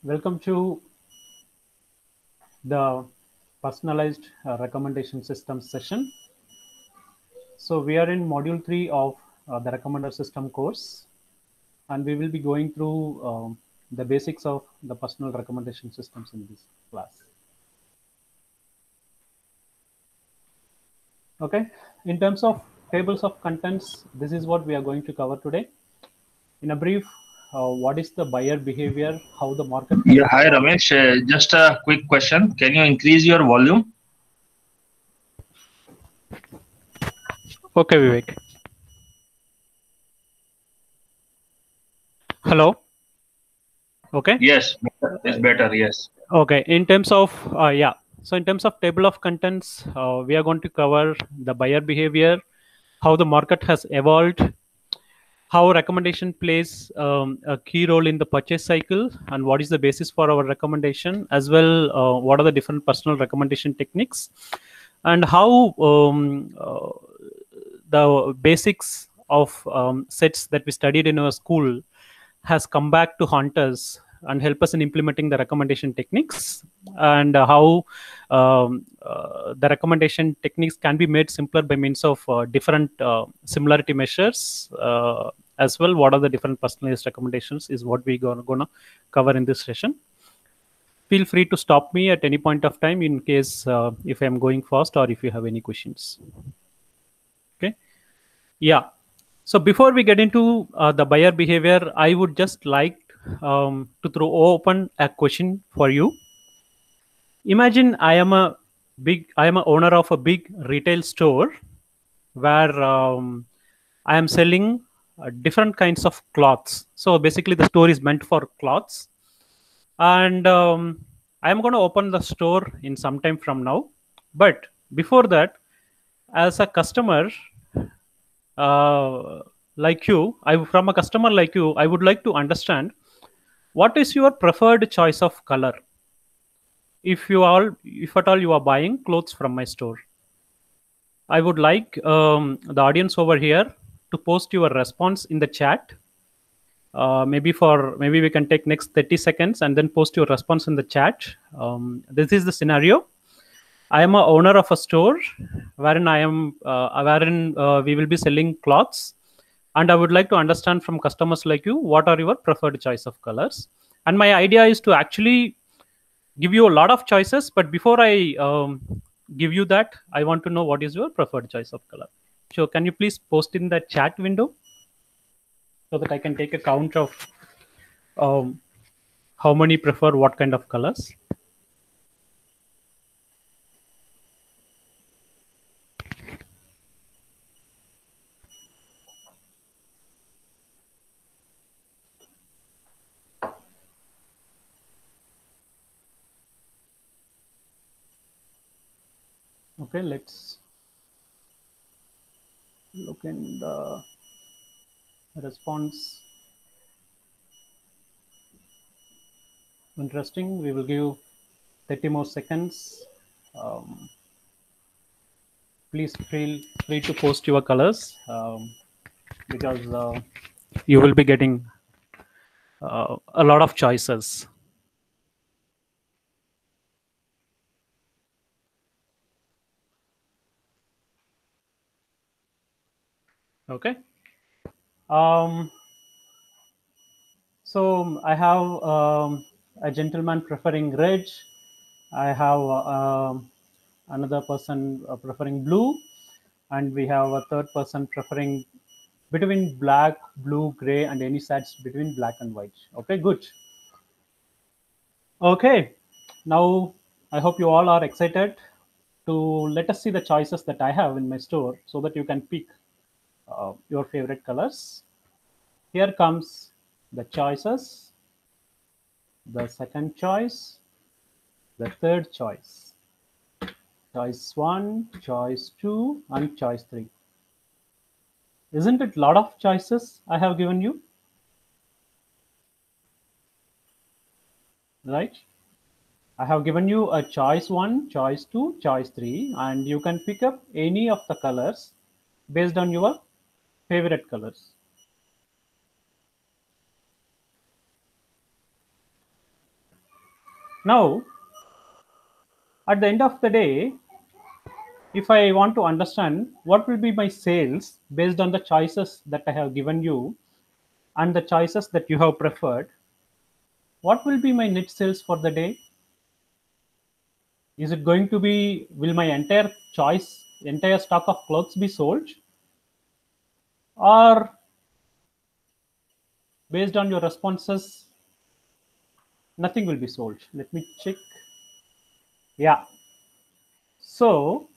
Welcome to the personalized recommendation system session. So we are in module 3 of the recommender system course, and we will be going through the basics of the personal recommendation systems in this class. Okay, in terms of tables of contents, this is what we are going to cover today. In a brief, what is the buyer behavior, how the market has Yeah, hi evolved. Ramesh. Just a quick question. Can you increase your volume? Okay, Vivek. Hello. Okay. Yes, it's better. Yes. Okay, in terms of so in terms of table of contents, we are going to cover the buyer behavior, how the market has evolved, how recommendation plays a key role in the purchase cycle, and what is the basis for our recommendation, as well what are the different personal recommendation techniques, and how the basics of sets that we studied in our school has come back to haunt us and help us in implementing the recommendation techniques, and how the recommendation techniques can be made simpler by means of different similarity measures, as well what are the different personalized recommendations is what we're gonna cover in this session. Feel free to stop me at any point of time in case if I'm going fast or if you have any questions. Okay. Yeah. So before we get into the buyer behavior, I would just like to throw open a question for you. Imagine I am a owner of a big retail store where I am selling different kinds of cloths. So basically, the store is meant for cloths, and I am going to open the store in some time from now. But before that, as a customer, uh, like you, from a customer like you, I would like to understand what is your preferred choice of color if at all you are buying clothes from my store. I would like the audience over here to post your response in the chat. Maybe we can take next 30 seconds and then post your response in the chat. This is the scenario. I am a owner of a store wherein we will be selling clothes, and I would like to understand from customers like you what are your preferred choice of colors. And my idea is to actually give you a lot of choices, but before I give you that, I want to know what is your preferred choice of color. So can you please post in the chat window so that I can take a count of um, how many prefer what kind of colors. Okay, let's look in the response. Interesting. We will give 30 more seconds. Um, Please feel free to post your colors, because you will be getting a lot of choices. Okay. Um, so I have a gentleman preferring red. I have another person preferring blue, and we have a third person preferring between black, blue, gray, and any sets between black and white. Okay, good. Okay, now I hope you all are excited to let us see the choices that I have in my store so that you can pick your favorite colors. Here comes the choices, the second choice, the third choice, choice 1, choice 2, and choice 3. Isn't it a lot of choices I have given you? Right? I have given you a choice 1, choice 2, choice 3, and you can pick up any of the colors based on your favorite colors. Now, at the end of the day, if I want to understand what will be my sales based on the choices that I have given you and the choices that you have preferred, what will be my net sales for the day? Is it going to be, will my entire stock of clothes be sold? Or based on your responses, nothing will be sold? Let me check. Yeah. So,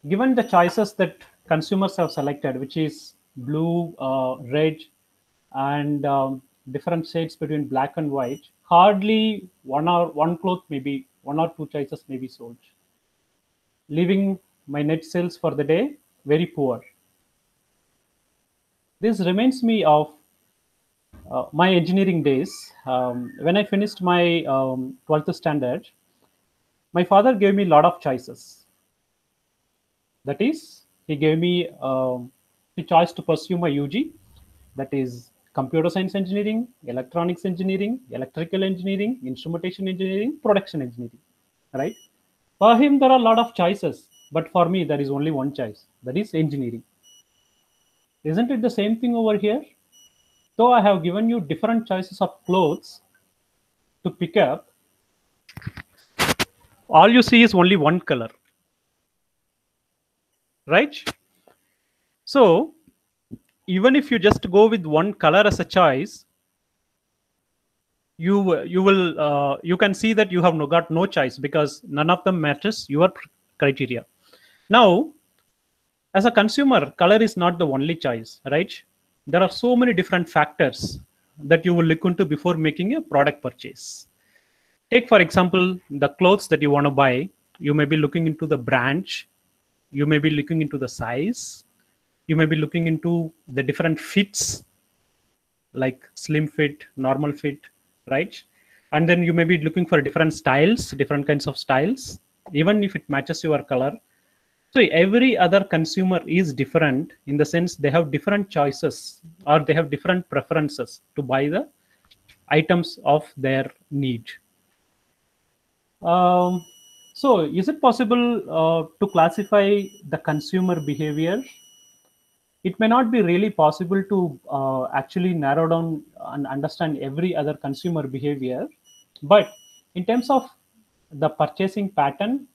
given the choices that consumers have selected, which is blue, red, and different shades between black and white, hardly one cloth, maybe one or two choices may be sold, leaving my net sales for the day very poor. This reminds me of my engineering days. When I finished my 12th standard, my father gave me a lot of choices. That is, he gave me the choice to pursue my UG, that is computer science engineering, electronics engineering, electrical engineering, instrumentation engineering, production engineering. Right? For him, there are a lot of choices, but for me, there is only one choice, that is engineering. Isn't it the same thing over here? Though I have given you different choices of clothes to pick up, all you see is only one color, right? So even if you just go with one color as a choice, you can see that you have got no choice because none of them matches your criteria. Now, as a consumer, color is not the only choice, right? There are so many different factors that you will look into before making a product purchase. Take, for example, the clothes that you want to buy. You may be looking into the brand, you may be looking into the size, you may be looking into the different fits like slim fit, normal fit, right? And then you may be looking for different styles, different kinds of styles, even if it matches your color. So every other consumer is different in the sense they have different choices or they have different preferences to buy the items of their need. Um, so is it possible to classify the consumer behavior? It may not be really possible to actually narrow down and understand every other consumer behavior, but in terms of the purchasing pattern,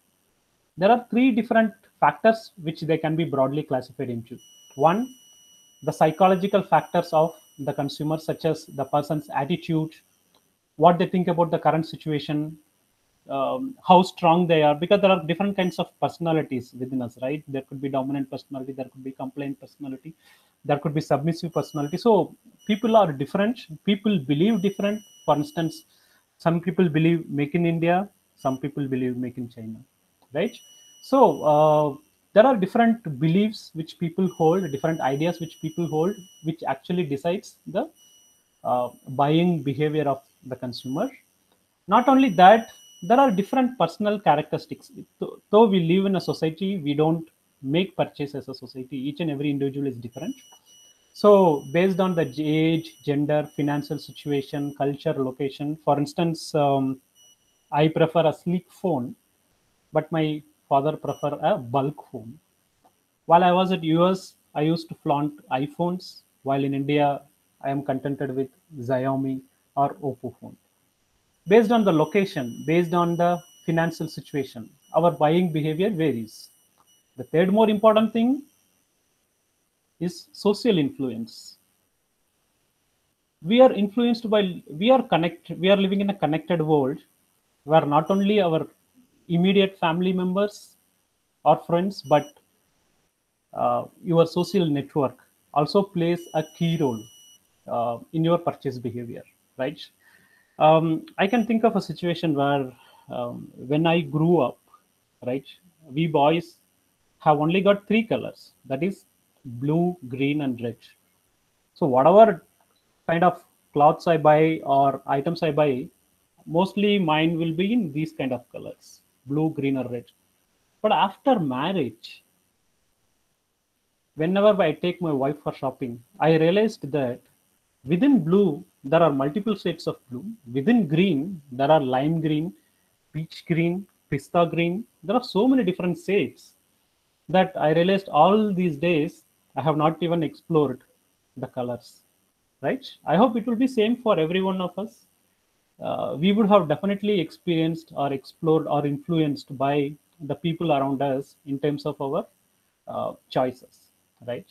there are three different factors which they can be broadly classified into. One, the psychological factors of the consumer, such as the person's attitude, what they think about the current situation, how strong they are, because there are different kinds of personalities within us, right? There could be dominant personality, there could be complaint personality, there could be submissive personality. So people are different, people believe different. For instance, some people believe make in India, some people believe make in China, right? So there are different beliefs which people hold, different ideas which people hold, which actually decides the buying behavior of the consumer. Not only that, there are different personal characteristics. Though we live in a society, we don't make purchase as a society. Each and every individual is different. So based on the age, gender, financial situation, culture, location, for instance, I prefer a sleek phone, but my father prefer a bulk phone. While I was at US, I used to flaunt iPhones, while in India, I am contented with Xiaomi or Oppo phone. Based on the location, based on the financial situation, our buying behavior varies. The third more important thing is social influence. We are influenced by, we are living in a connected world where not only our immediate family members or friends, but your social network also plays a key role in your purchase behavior, right? I can think of a situation where when I grew up, right, we boys have only got three colors, that is blue, green, and red. So whatever kind of clothes I buy or items I buy, mostly mine will be in these kind of colors, blue, green, or red. But after marriage, whenever I take my wife for shopping, I realized that within blue, there are multiple shades of blue. Within green, there are lime green, peach green, pista green. There are so many different shades that I realized all these days I have not even explored the colors. Right? I hope it will be same for every one of us. We would have definitely experienced or explored or influenced by the people around us in terms of our choices, right?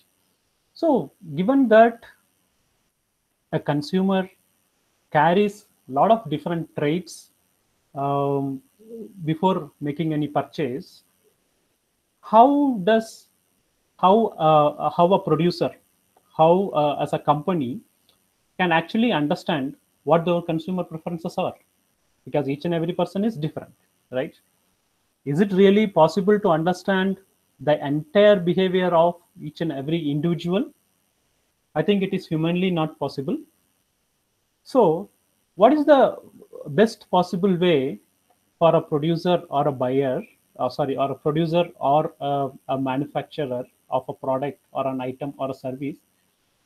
So, given that a consumer carries a lot of different traits um, before making any purchase, how does how a producer, how as a company can actually understand what the consumer preferences are, because each and every person is different, right? Is it really possible to understand the entire behavior of each and every individual? I think it is humanly not possible. So, what is the best possible way for a producer or a buyer, or a producer or a manufacturer of a product or an item or a service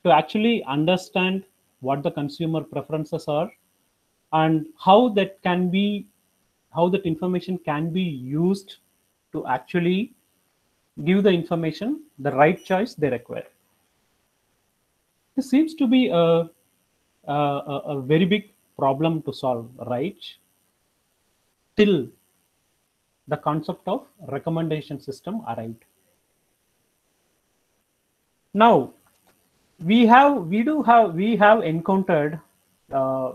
to actually understand what the consumer preferences are, and how that information can be used to actually give the information the right choice they require? This seems to be a very big problem to solve, right? Till the concept of recommendation system arrived. Now we have encountered uh,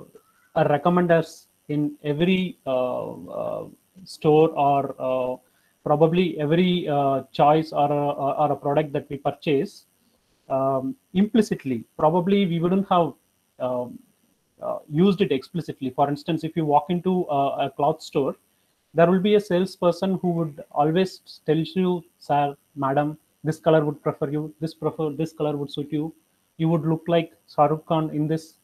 recommenders in every store, or probably every choice, or a product that we purchase. Implicitly, probably we wouldn't have um, used it explicitly. For instance, if you walk into a cloth store, there will be a salesperson who would always tell you, sir, madam, this color would prefer you, this color would suit you, you would look like Shahrukh Khan in this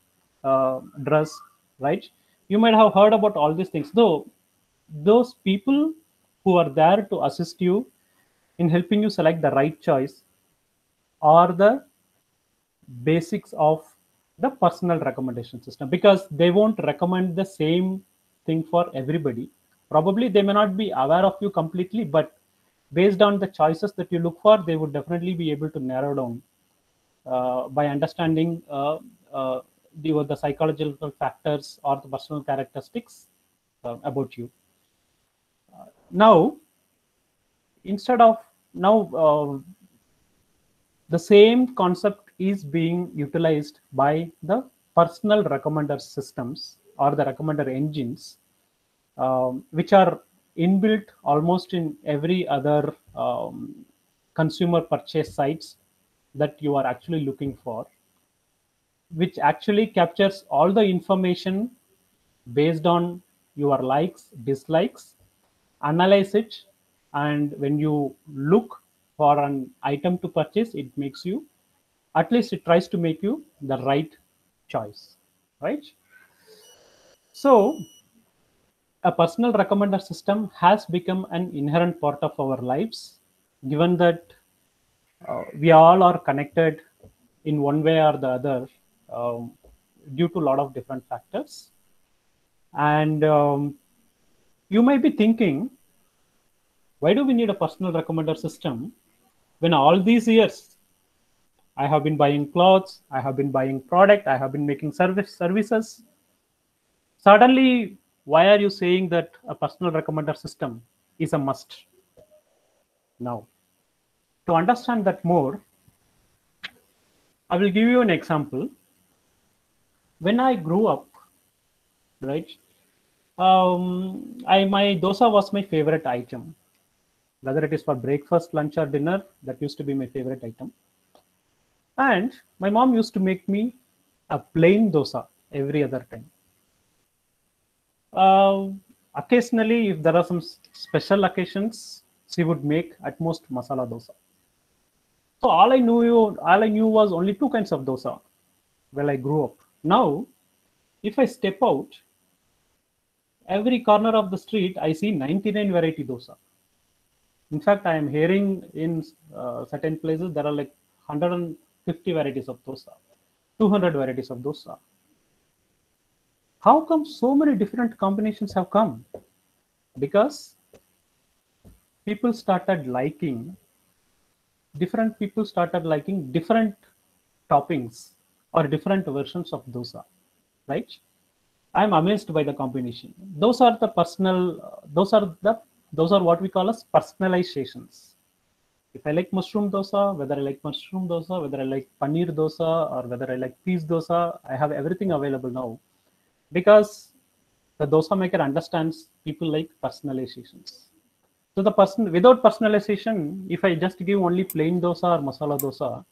dress, right? You might have heard about all these things, though those people who are there to assist you in helping you select the right choice are the basics of the personal recommendation system, because they won't recommend the same thing for everybody. Probably they may not be aware of you completely, but based on the choices that you look for, they would definitely be able to narrow down by understanding the psychological factors or the personal characteristics about you. Now, instead of now the same concept is being utilized by the personal recommender systems or the recommender engines, which are inbuilt almost in every other consumer purchase sites that you are actually looking for, which actually captures all the information based on your likes, dislikes, analyze it, and when you look for an item to purchase, it makes you, at least it tries to make you the right choice, right? So, a personal recommender system has become an inherent part of our lives, given that we all are connected in one way or the other, um, due to a lot of different factors. And you might be thinking, why do we need a personal recommender system when all these years I have been buying clothes, I have been buying product, I have been making services? Suddenly, why are you saying that a personal recommender system is a must now? To understand that more, I will give you an example. When I grew up, right, I my dosa was my favorite item. Whether it is for breakfast, lunch, or dinner, that used to be my favorite item. And my mom used to make me a plain dosa every other time. Uh, Occasionally, if there are some special occasions, she would make at most masala dosa. So all I knew was only two kinds of dosa when I grew up. Now, if I step out, every corner of the street, I see 99 variety dosa. In fact, I am hearing in certain places there are like 150 varieties of dosa, 200 varieties of dosa. How come so many different combinations have come? because people started liking different toppings or different versions of dosa, right? I'm amazed by the combination. Those are the personal. Those are what we call as personalizations. If I like mushroom dosa, whether I like mushroom dosa, whether I like paneer dosa, or whether I like peas dosa, I have everything available now because the dosa maker understands people like personalizations. So the person without personalization, if I just give only plain dosa or masala dosa,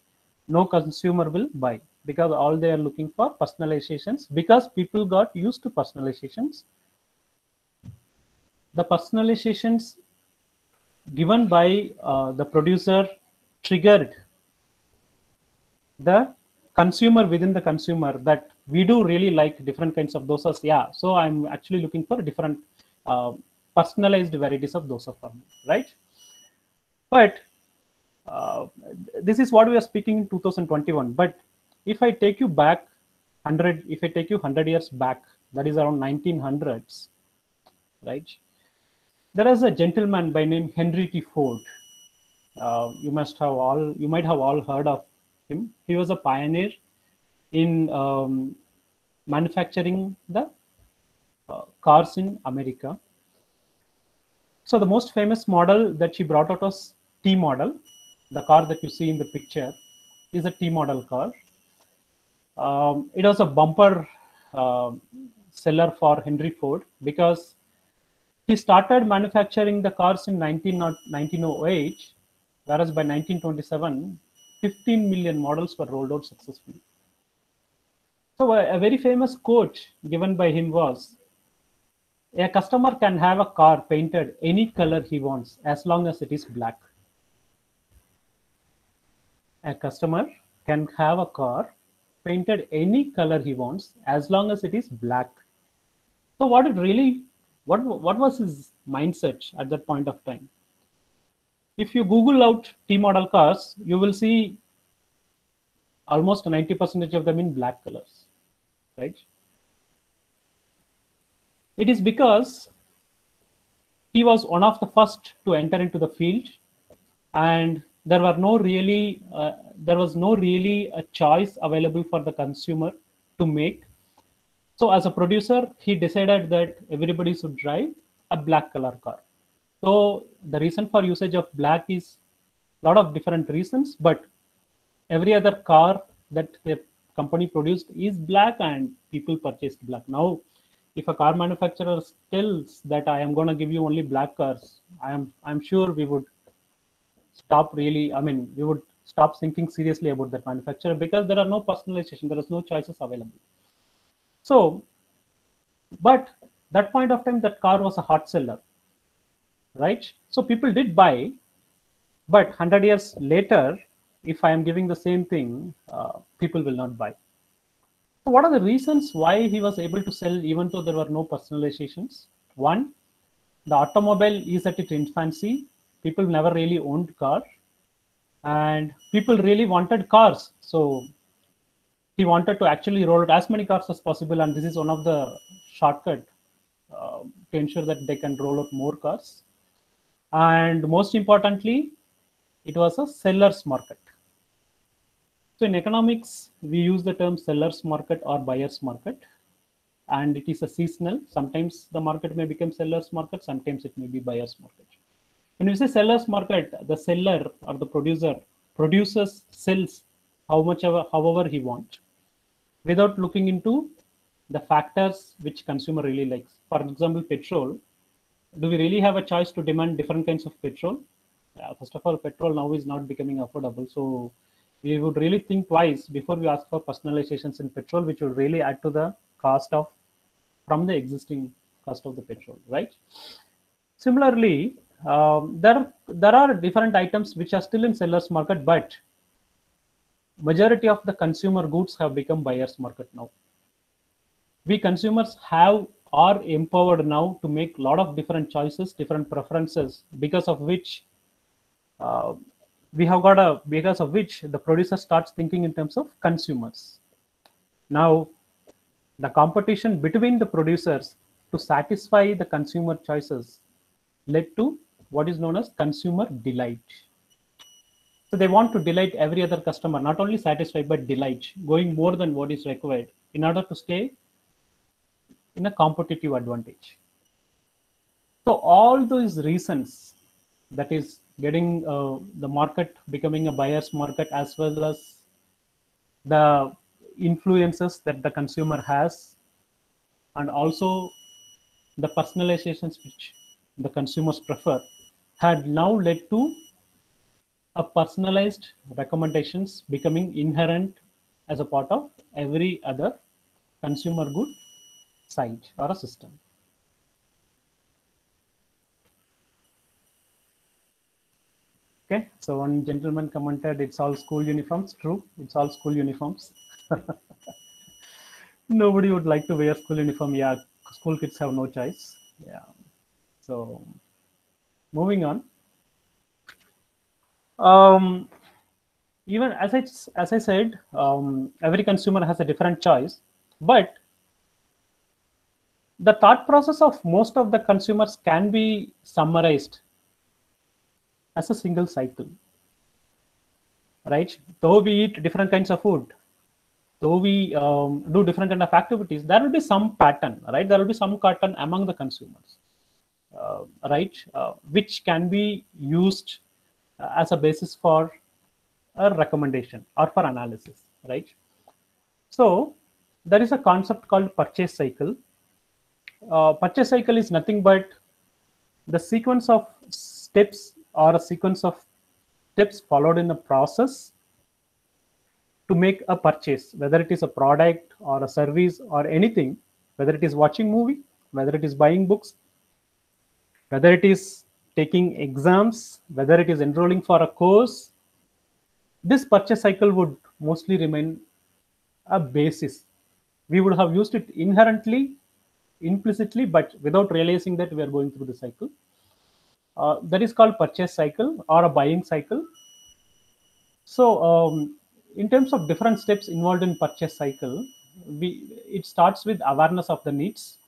no consumer will buy because all they are looking for personalizations because people got used to personalizations. The personalizations given by the producer triggered the consumer within the consumer that we do really like different kinds of dosas. Yeah, so I'm actually looking for different uh, personalized varieties of dosa for me, right? But uh, this is what we are speaking in 2021. But if I take you back 100, if I take you 100 years back, that is around 1900s, right? There is a gentleman by name Henry T. Ford. You might have all heard of him. He was a pioneer in manufacturing the cars in America. So the most famous model that she brought out was T model. The car that you see in the picture is a T model car. It was a bumper uh, seller for Henry Ford because he started manufacturing the cars in 1908, whereas by 1927, 15 million models were rolled out successfully. So a very famous quote given by him was, a customer can have a car painted any color he wants as long as it is black. A customer can have a car painted any color he wants as long as it is black. So what was his mindset at that point of time? If you Google out T model cars, you will see almost 90% of them in black colors, right? It is because he was one of the first to enter into the field, and there was no really a choice available for the consumer to make. So as a producer, he decided that everybody should drive a black color car. So the reason for usage of black is a lot of different reasons, but every other car that the company produced is black and people purchased black. Now, if a car manufacturer tells that I am going to give you only black cars, I'm sure we would stop thinking seriously about that manufacturer because there are no personalization, there is no choices available. So, but that point of time, that car was a hot seller, right? So people did buy, but 100 years later, if I am giving the same thing, people will not buy. So what are the reasons why he was able to sell even though there were no personalizations? One, the automobile is at its infancy. People never really owned car, and people really wanted cars. So he wanted to actually roll out as many cars as possible, and this is one of the shortcut to ensure that they can roll out more cars. And most importantly, it was a seller's market. So in economics, we use the term seller's market or buyer's market, and it is a seasonal. Sometimes the market may become seller's market, sometimes it may be buyer's market. When we say seller's market, the seller or the producer sells however he wants, without looking into the factors which consumer really likes. For example, petrol. Do we really have a choice to demand different kinds of petrol? First of all, petrol now is not becoming affordable. So we would really think twice before we ask for personalizations in petrol, which will really add to the cost of from the existing cost of the petrol, right? Similarly, there are different items which are still in seller's market, but majority of the consumer goods have become buyer's market now. We consumers are empowered now to make a lot of different choices, different preferences, because of which the producer starts thinking in terms of consumers. Now, the competition between the producers to satisfy the consumer choices led to what is known as consumer delight. So they want to delight every other customer, not only satisfy but delight, going more than what is required in order to stay in a competitive advantage. So all those reasons, that is getting the market becoming a buyer's market, as well as the influences that the consumer has, and also the personalizations which the consumers prefer, had now led to a personalized recommendations becoming inherent as a part of every other consumer good site or a system. Okay, so one gentleman commented, it's all school uniforms. True, it's all school uniforms. Nobody would like to wear school uniform. Yeah, school kids have no choice. Yeah. So moving on. Even as I said, every consumer has a different choice, but the thought process of most of the consumers can be summarized as a single cycle, right? Though we eat different kinds of food, though we do different kind of activities, there will be some pattern, right? There will be some pattern among the consumers, right? Which can be used as a basis for a recommendation or for analysis, right? So there is a concept called purchase cycle. Purchase cycle is nothing but the sequence of steps or a sequence of steps followed in a process to make a purchase, whether it is a product or a service or anything, whether it is watching movie, whether it is buying books, whether it is taking exams, whether it is enrolling for a course. This purchase cycle would mostly remain a basis. We would have used it inherently, implicitly, but without realizing that we are going through the cycle. That is called purchase cycle or a buying cycle. So in terms of different steps involved in purchase cycle, it starts with awareness of the needs.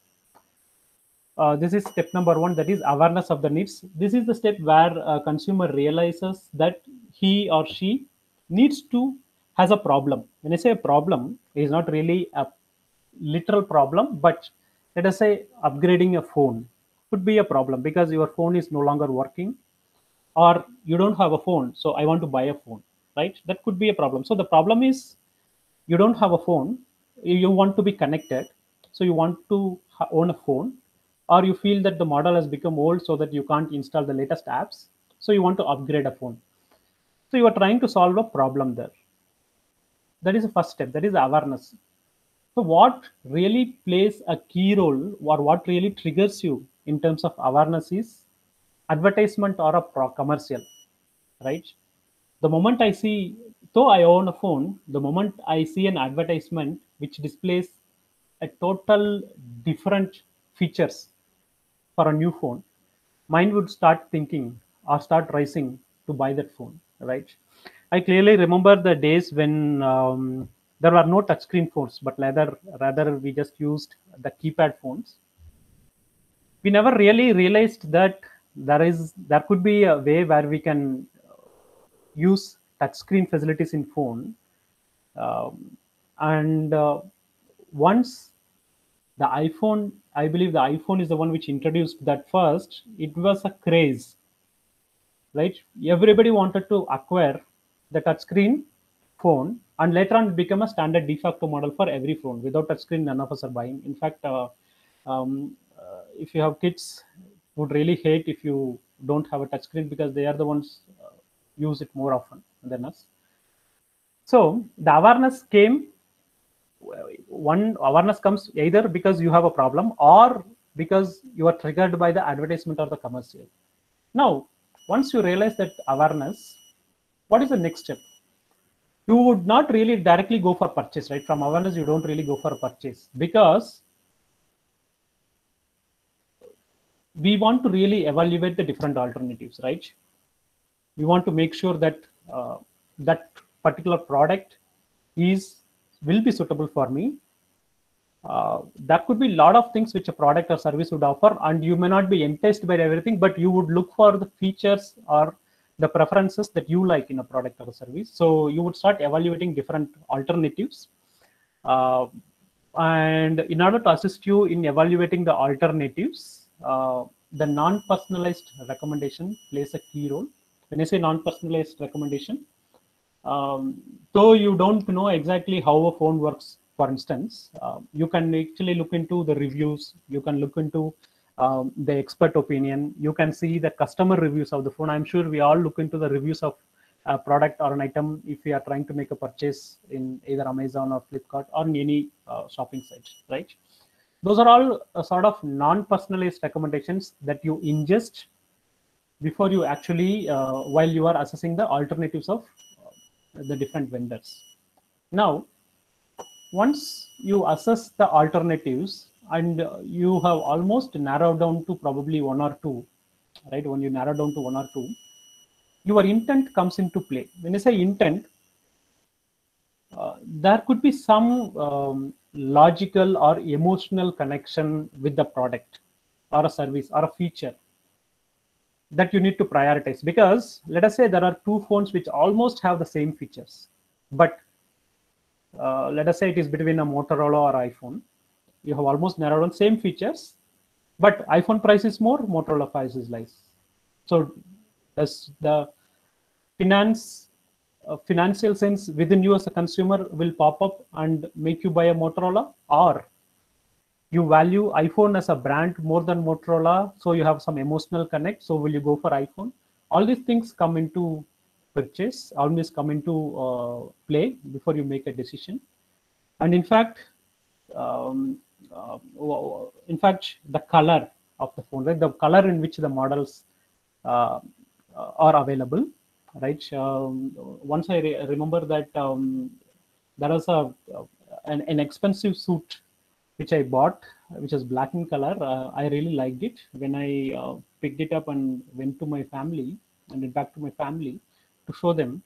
This is step number one, that is awareness of the needs. This is the step where a consumer realizes that he or she needs to has a problem. When I say a problem, it is not really a literal problem, but let us say upgrading a phone could be a problem because your phone is no longer working, or you don't have a phone, so I want to buy a phone, right? That could be a problem. So the problem is you don't have a phone, you want to be connected, so you want to own a phone, or you feel that the model has become old so that you can't install the latest apps, so you want to upgrade a phone. So you are trying to solve a problem there. That is the first step, that is awareness. So what really plays a key role, or what really triggers you in terms of awareness, is advertisement or a commercial, right? The moment I see, though I own a phone, the moment I see an advertisement which displays a total different features for a new phone, mind would start thinking or start racing to buy that phone, right? I clearly remember the days when there were no touchscreen phones, but rather we just used the keypad phones. We never really realized that there could be a way where we can use touchscreen facilities in phone. And once the iPhone, I believe the iPhone is the one which introduced that first, it was a craze, right? Everybody wanted to acquire the touchscreen phone, and later on it became a standard de facto model for every phone. Without touchscreen, none of us are buying. In fact, if you have kids, would really hate if you don't have a touchscreen, because they are the ones use it more often than us. So the awareness came. One awareness comes either because you have a problem, or because you are triggered by the advertisement or the commercial. Now, once you realize that awareness, what is the next step? You would not really directly go for purchase, right? From awareness, you don't really go for a purchase, because we want to really evaluate the different alternatives, right? We want to make sure that that particular product will be suitable for me, There could be a lot of things which a product or service would offer, and you may not be enticed by everything, but you would look for the features or the preferences that you like in a product or a service. So you would start evaluating different alternatives. And in order to assist you in evaluating the alternatives, the non-personalized recommendation plays a key role. When I say non-personalized recommendation, though you don't know exactly how a phone works, for instance, you can actually look into the reviews, you can look into the expert opinion, you can see the customer reviews of the phone. I'm sure we all look into the reviews of a product or an item if we are trying to make a purchase in either Amazon or Flipkart or in any shopping site, right? Those are all sort of non-personalized recommendations that you ingest before you actually, while you are assessing the alternatives of the different vendors. Now, once you assess the alternatives and you have almost narrowed down to probably one or two, right? When you narrow down to one or two, your intent comes into play. When I say intent, there could be some logical or emotional connection with the product or a service or a feature that you need to prioritize. Because let us say there are two phones which almost have the same features, but let us say it is between a Motorola or iPhone. You have almost narrowed on same features, but iPhone price is more, Motorola price is less. So does the financial sense within you as a consumer will pop up and make you buy a Motorola, or you value iPhone as a brand more than Motorola, so you have some emotional connect, so will you go for iPhone? All these things come into purchase, always come into play before you make a decision. And in fact, um, the color of the phone, right? The color in which the models are available, right? Once I remember that there was an expensive suit which I bought, which is black in color. I really liked it. When I picked it up and went to my family and went back to my family to show them,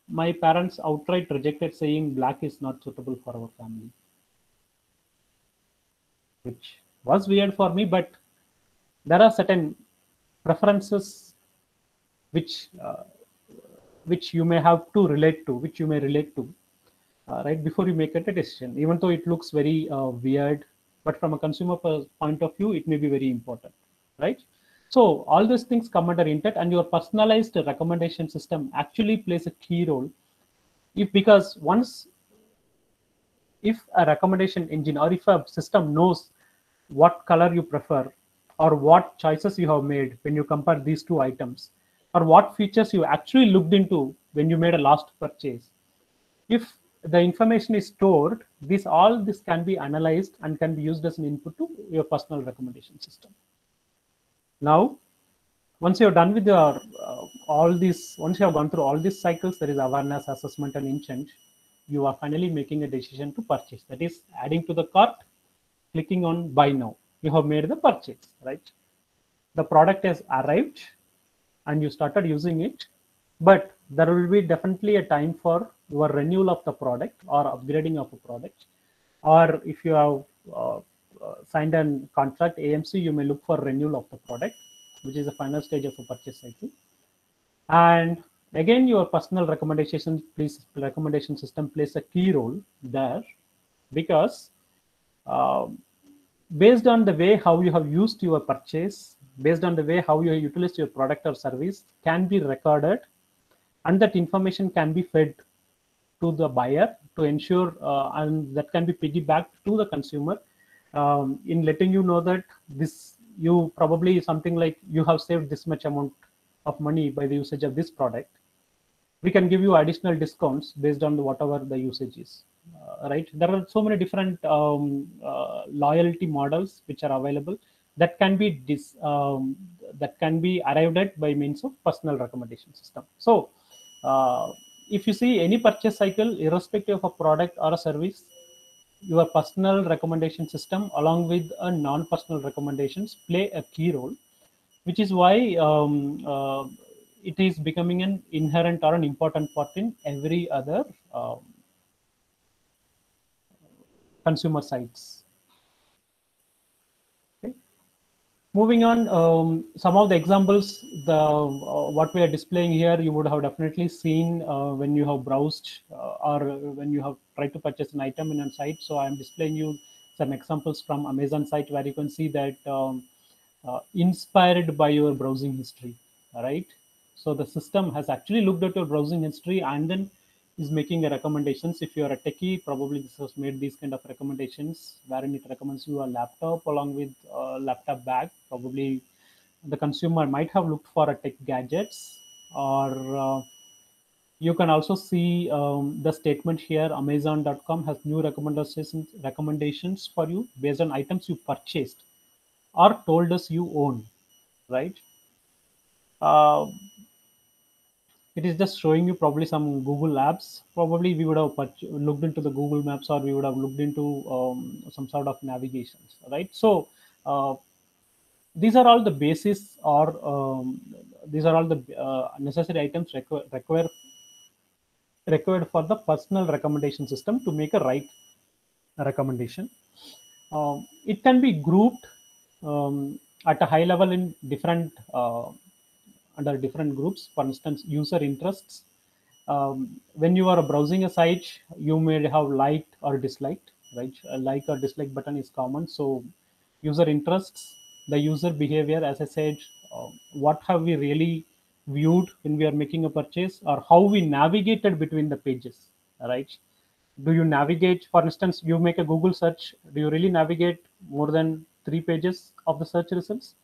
my parents outright rejected, saying black is not suitable for our family, which was weird for me. But there are certain preferences which you may have to relate to, which you may relate to, right, before you make a decision. Even though it looks very weird, but from a consumer point of view, it may be very important, right? So all these things come under intent, and your personalized recommendation system actually plays a key role. Because if a recommendation engine or if a system knows what color you prefer, or what choices you have made when you compare these two items, or what features you actually looked into when you made a last purchase, if the information is stored, all this can be analyzed and can be used as an input to your personal recommendation system. Now, once you're done with your once you have gone through all these cycles, there is awareness, assessment, and intent. You are finally making a decision to purchase. That is adding to the cart, clicking on buy now. You have made the purchase, right? The product has arrived and you started using it, but there will be definitely a time for your renewal of the product or upgrading of a product. Or if you have signed a contract AMC, you may look for renewal of the product, which is the final stage of a purchase cycle. And again, your personal recommendation system plays a key role there, because based on the way how you have used your purchase, based on the way how you utilized your product or service, can be recorded, and that information can be fed to the buyer to ensure, and that can be piggybacked to the consumer, in letting you know that you probably something like you have saved this much amount of money by the usage of this product. We can give you additional discounts based on whatever the usage is, right? There are so many different loyalty models which are available that can be arrived at by means of personal recommendation system. So if you see any purchase cycle, irrespective of a product or a service, your personal recommendation system along with a non-personal recommendations play a key role, which is why it is becoming an inherent or an important part in every other consumer sites. Okay. Moving on, some of the examples, what we are displaying here, you would have definitely seen when you have browsed or when you have tried to purchase an item in a site. So I am displaying you some examples from Amazon site where you can see that inspired by your browsing history, right? So the system has actually looked at your browsing history and then is making a recommendations. If you are a techie, probably this has made these kind of recommendations wherein it recommends you a laptop along with a laptop bag. Probably the consumer might have looked for a tech gadgets, or you can also see the statement here. Amazon.com has new recommendations for you based on items you purchased or told us you own, right? Uh, it is just showing you probably some Google apps. Probably we would have looked into the Google Maps, or we would have looked into some sort of navigations, right? So these are all the basis, or these are all the necessary items required for the personal recommendation system to make a right recommendation. It can be grouped at a high level in different under different groups. For instance, user interests. When you are browsing a site, you may have liked or disliked, right? A like or dislike button is common. So user interests, the user behavior, as I said, what have we really viewed when we are making a purchase, or how we navigated between the pages, right? Do you navigate, for instance, you make a Google search, do you really navigate more than 3 pages of the search results,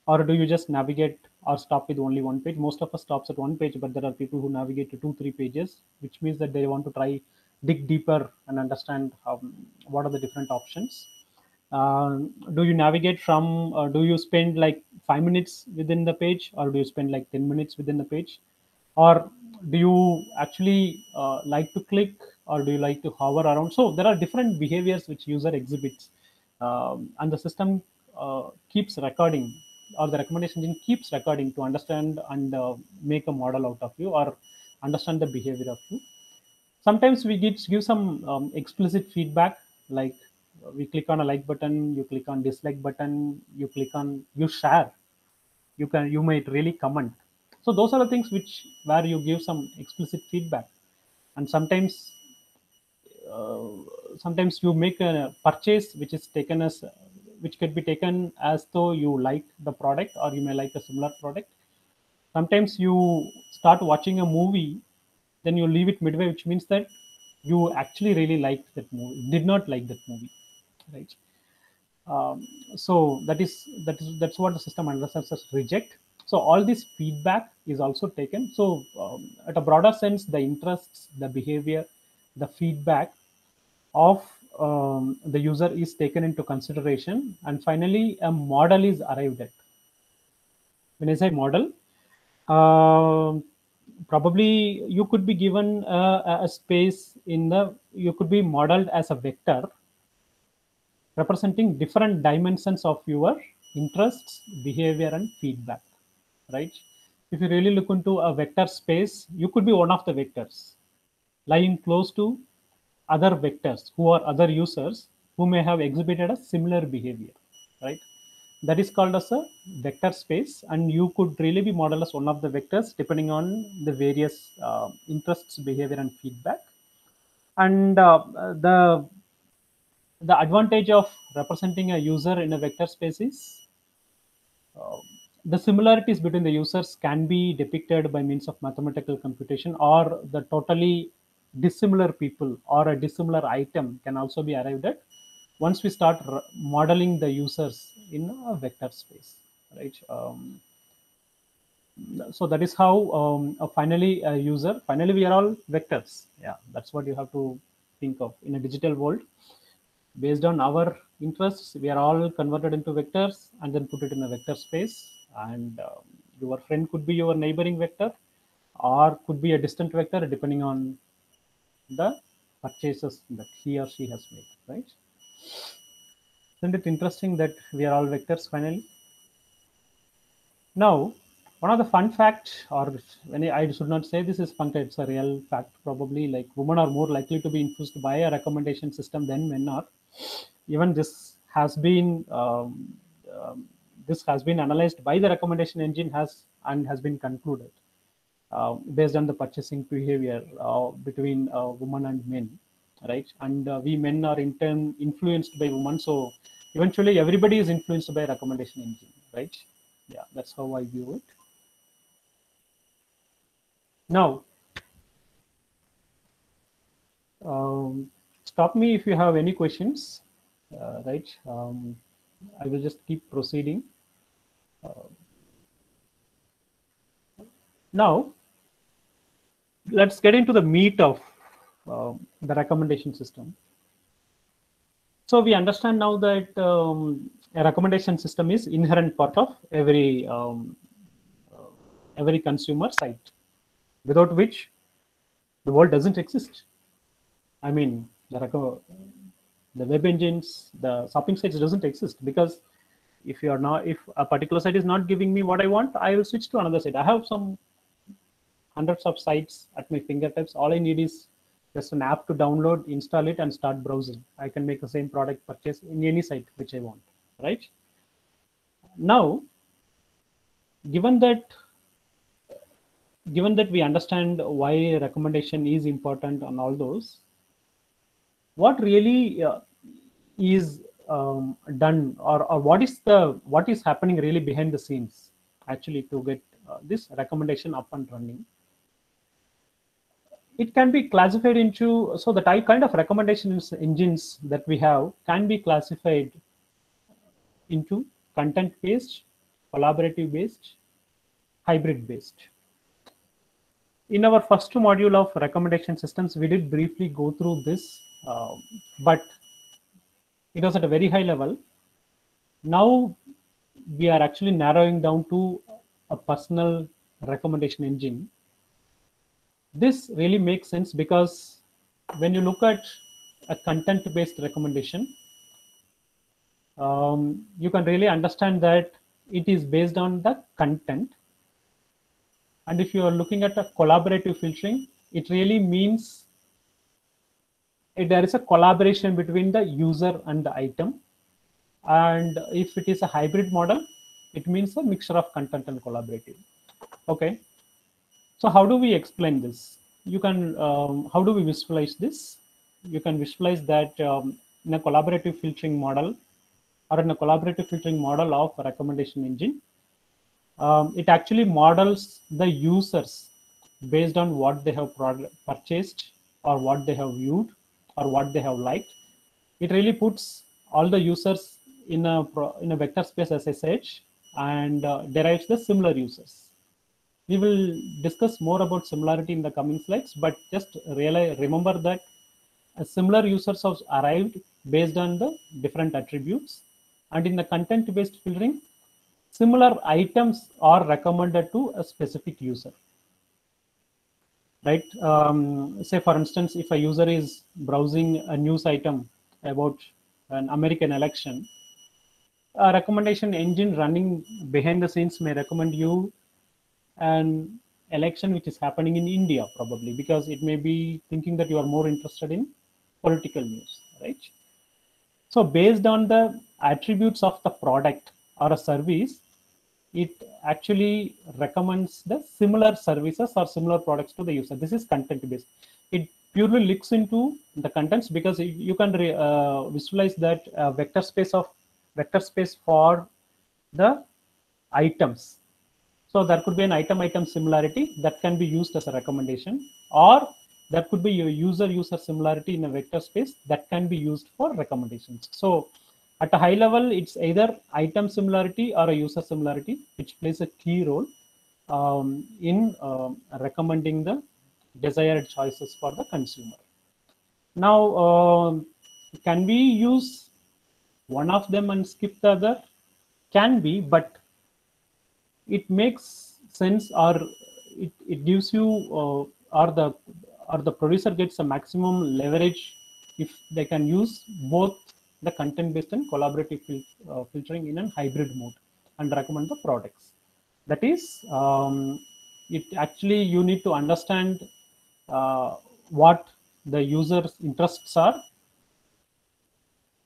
or do you just navigate or stop with only one page? Most of us stops at one page, but there are people who navigate to 2 3 pages, which means that they want to try dig deeper and understand what are the different options. Do you navigate from do you spend like 5 minutes within the page, or do you spend like 10 minutes within the page, or do you actually like to click, or do you like to hover around? So there are different behaviors which user exhibits, and the system keeps recording, or the recommendation engine keeps recording to understand and make a model out of you, or understand the behavior of you. Sometimes we give some explicit feedback, like we click on a like button, you click on dislike button, you click on, you share, you might really comment. So those are the things which where you give some explicit feedback. And uh, sometimes you make a purchase which is taken as, which could be taken as though you like the product, or you may like a similar product. Sometimes you start watching a movie, then you leave it midway, which means that you actually really liked that movie, did not like that movie, right? So that's what the system understands as reject. So all this feedback is also taken. So at a broader sense, the interests, the behavior, the feedback of the user is taken into consideration, and finally a model is arrived at. When I say model, probably you could be given a space in the, you could be modeled as a vector representing different dimensions of your interests, behavior, and feedback, right? If you really look into a vector space, you could be one of the vectors lying close to other vectors who are other users who may have exhibited a similar behavior, right? That is called as a vector space, and you could really be modeled as one of the vectors depending on the various interests, behavior, and feedback. And the advantage of representing a user in a vector space is uh, the similarities between the users can be depicted by means of mathematical computation, or the totally dissimilar people or a dissimilar item can also be arrived at once we start modeling the users in a vector space, right? So that is how finally a user, finally we are all vectors. Yeah, that's what you have to think of in a digital world. Based on our interests, we are all converted into vectors and then put it in a vector space. And your friend could be your neighboring vector, or could be a distant vector depending on the purchases that he or she has made, right? Isn't it interesting that we are all vectors finally? Now One of the fun fact, or when I should not say this is fun, it's a real fact probably, like women are more likely to be influenced by a recommendation system than men are. Even um, this has been analyzed by the recommendation engine has been concluded based on the purchasing behavior between women and men, right? And we men are in turn influenced by women, so eventually everybody is influenced by recommendation engine, right? Yeah, that's how I view it. Now, stop me if you have any questions, right? I will just keep proceeding. Now, let's get into the meat of the recommendation system. So we understand now that a recommendation system is inherent part of every consumer site, without which the world doesn't exist. I mean, the web engines, the shopping sites doesn't exist, because if a particular site is not giving me what I want, I will switch to another site. I have some hundreds of sites at my fingertips. All I need is just an app to download, install it, and start browsing. I can make the same product purchase in any site which I want, right? Now, given that we understand why recommendation is important and all those, what really is done, or what is happening really behind the scenes actually to get this recommendation up and running? It can be classified into, so the kind of recommendations engines that we have can be classified into content based, collaborative based, hybrid based. In our first module of recommendation systems, we did briefly go through this, but it was at a very high level. Now we are actually narrowing down to a personal recommendation engine. This really makes sense because when you look at a content-based recommendation, you can really understand that it is based on the content. And if you are looking at a collaborative filtering, it really means there is a collaboration between the user and the item. And if it is a hybrid model, it means a mixture of content and collaborative. Okay. So how do we explain this? You can, how do we visualize this? You can visualize that in a collaborative filtering model, or in a collaborative filtering model of a recommendation engine, it actually models the users based on what they have purchased, or what they have viewed, or what they have liked. It really puts all the users in a vector space, as I said, and derives the similar users. We will discuss more about similarity in the coming slides, but just remember that similar users have arrived based on the different attributes, and in the content-based filtering, similar items are recommended to a specific user, right? Say for instance, if a user is browsing a news item about an American election, a recommendation engine running behind the scenes may recommend you an election which is happening in India, probably because it may be thinking that you are more interested in political news, right? So based on the attributes of the product or a service, it actually recommends the similar services or similar products to the user. This is content based. It purely looks into the contents, because you can visualize that vector space for the items. So there could be an item similarity that can be used as a recommendation, or there could be a user similarity in a vector space that can be used for recommendations. So at a high level, it's either item similarity or a user similarity, which plays a key role in recommending the desired choices for the consumer. Now, can we use one of them and skip the other? Can be, but it makes sense, or it gives you or the producer gets a maximum leverage if they can use both the content based and collaborative filtering in a hybrid mode and recommend the products. That is, it actually you need to understand what the user's interests are,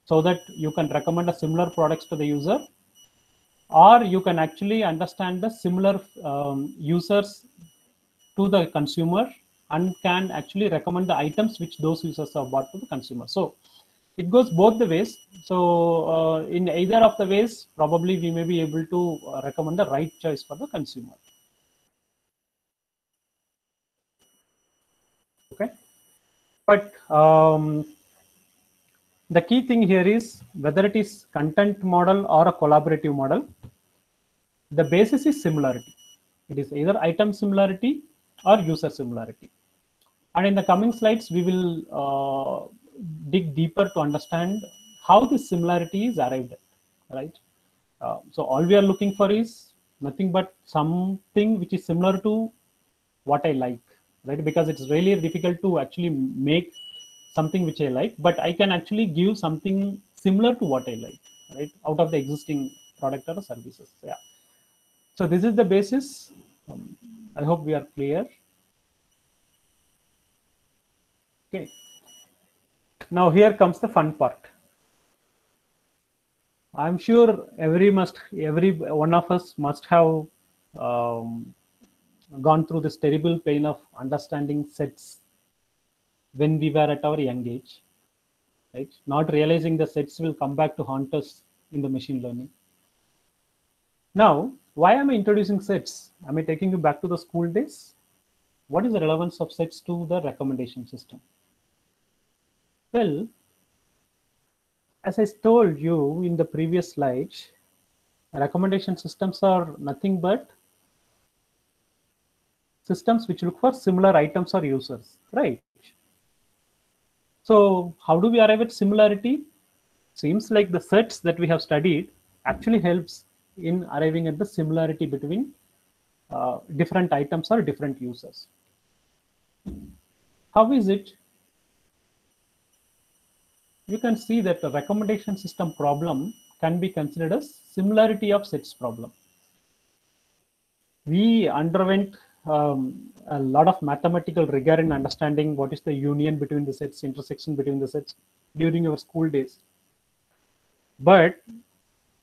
so that you can recommend a similar products to the user, or you can actually understand the similar users to the consumer and can actually recommend the items which those users have bought to the consumer. So it goes both the ways. So in either of the ways, probably we may be able to recommend the right choice for the consumer. Okay, but the key thing here is whether it is content model or a collaborative model, the basis is similarity. It is either item similarity or user similarity. And in the coming slides, we will dig deeper to understand how this similarity is arrived at, right? So all we are looking for is nothing but something which is similar to what I like, right? Because it's really difficult to actually make something which I like, but I can actually give something similar to what I like, right? Out of the existing product or services. Yeah. So this is the basis. I hope we are clear. Okay. Now here comes the fun part. I'm sure every one of us must have gone through this terrible pain of understanding sets when we were at our young age, right? Not realizing the sets will come back to haunt us in the machine learning. Now, why am I introducing sets? Am I taking you back to the school days? What is the relevance of sets to the recommendation system? Well, as I told you in the previous slide, recommendation systems are nothing but systems which look for similar items or users, right? So how do we arrive at similarity? Seems like the sets that we have studied actually helps in arriving at the similarity between different items or different users. How is it? You can see that the recommendation system problem can be considered as similarity of sets problem. We underwent a lot of mathematical rigor in understanding what is the union between the sets, intersection between the sets during our school days. But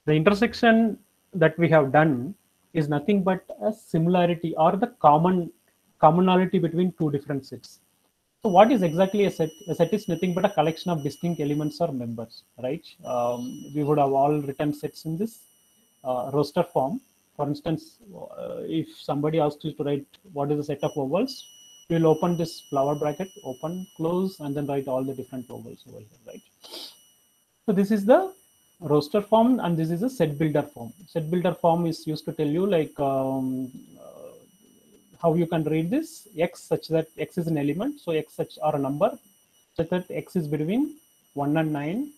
the intersection that we have done is nothing but a similarity or the commonality between two different sets. So what is exactly a set? A set is nothing but a collection of distinct elements or members, right? We would have all written sets in this roster form. For instance, if somebody asks you to write what is a set of vowels, we will open this flower bracket, open, close, and then write all the different vowels over here, right? So this is the roster form, and this is a set builder form. Set builder form is used to tell you like how you can read this x such that x is an element, so x such or a number such that x is between 1 and 9,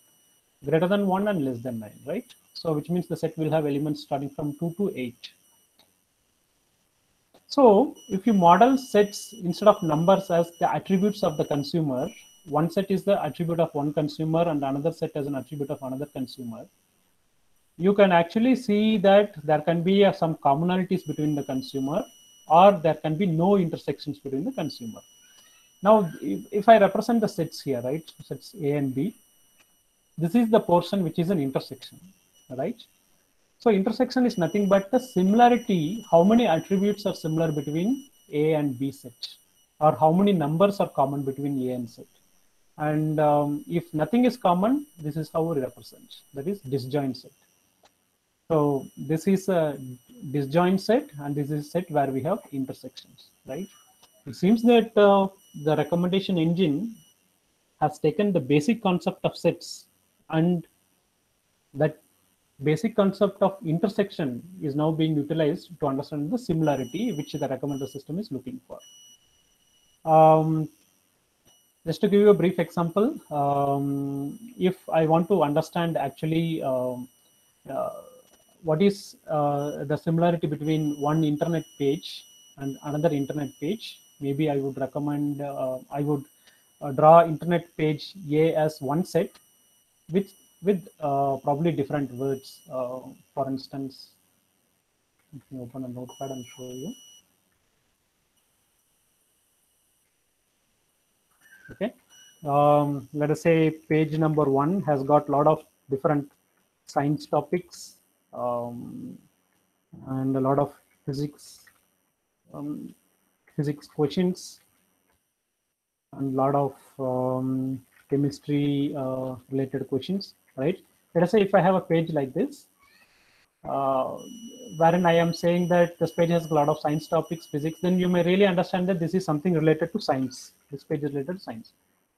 greater than 1 and less than 9, right? So which means the set will have elements starting from 2 to 8. So if you model sets instead of numbers as the attributes of the consumer, one set is the attribute of one consumer and another set as an attribute of another consumer, you can actually see that there can be some commonalities between the consumer, or there can be no intersections between the consumer. Now, if I represent the sets here, right, sets A and B, this is the portion which is an intersection, right? So intersection is nothing but the similarity, how many attributes are similar between A and B set, or how many numbers are common between A and set. And if nothing is common, this is how we represent, that is disjoint set. So this is a disjoint set, and this is a set where we have intersections, right? It seems that the recommendation engine has taken the basic concept of sets, and that basic concept of intersection is now being utilized to understand the similarity which the recommender system is looking for. Just to give you a brief example, if I want to understand actually what is the similarity between one internet page and another internet page, maybe I would recommend, I would draw internet page A as one set with probably different words. For instance, Let me open a notepad and show you. Okay. Let us say page number 1 has got a lot of different science topics and a lot of um, physics questions and a lot of chemistry related questions, right? Let us say if I have a page like this, uh, wherein I am saying that this page has a lot of science topics, physics, then you may really understand that this is something related to science. This page is related to science.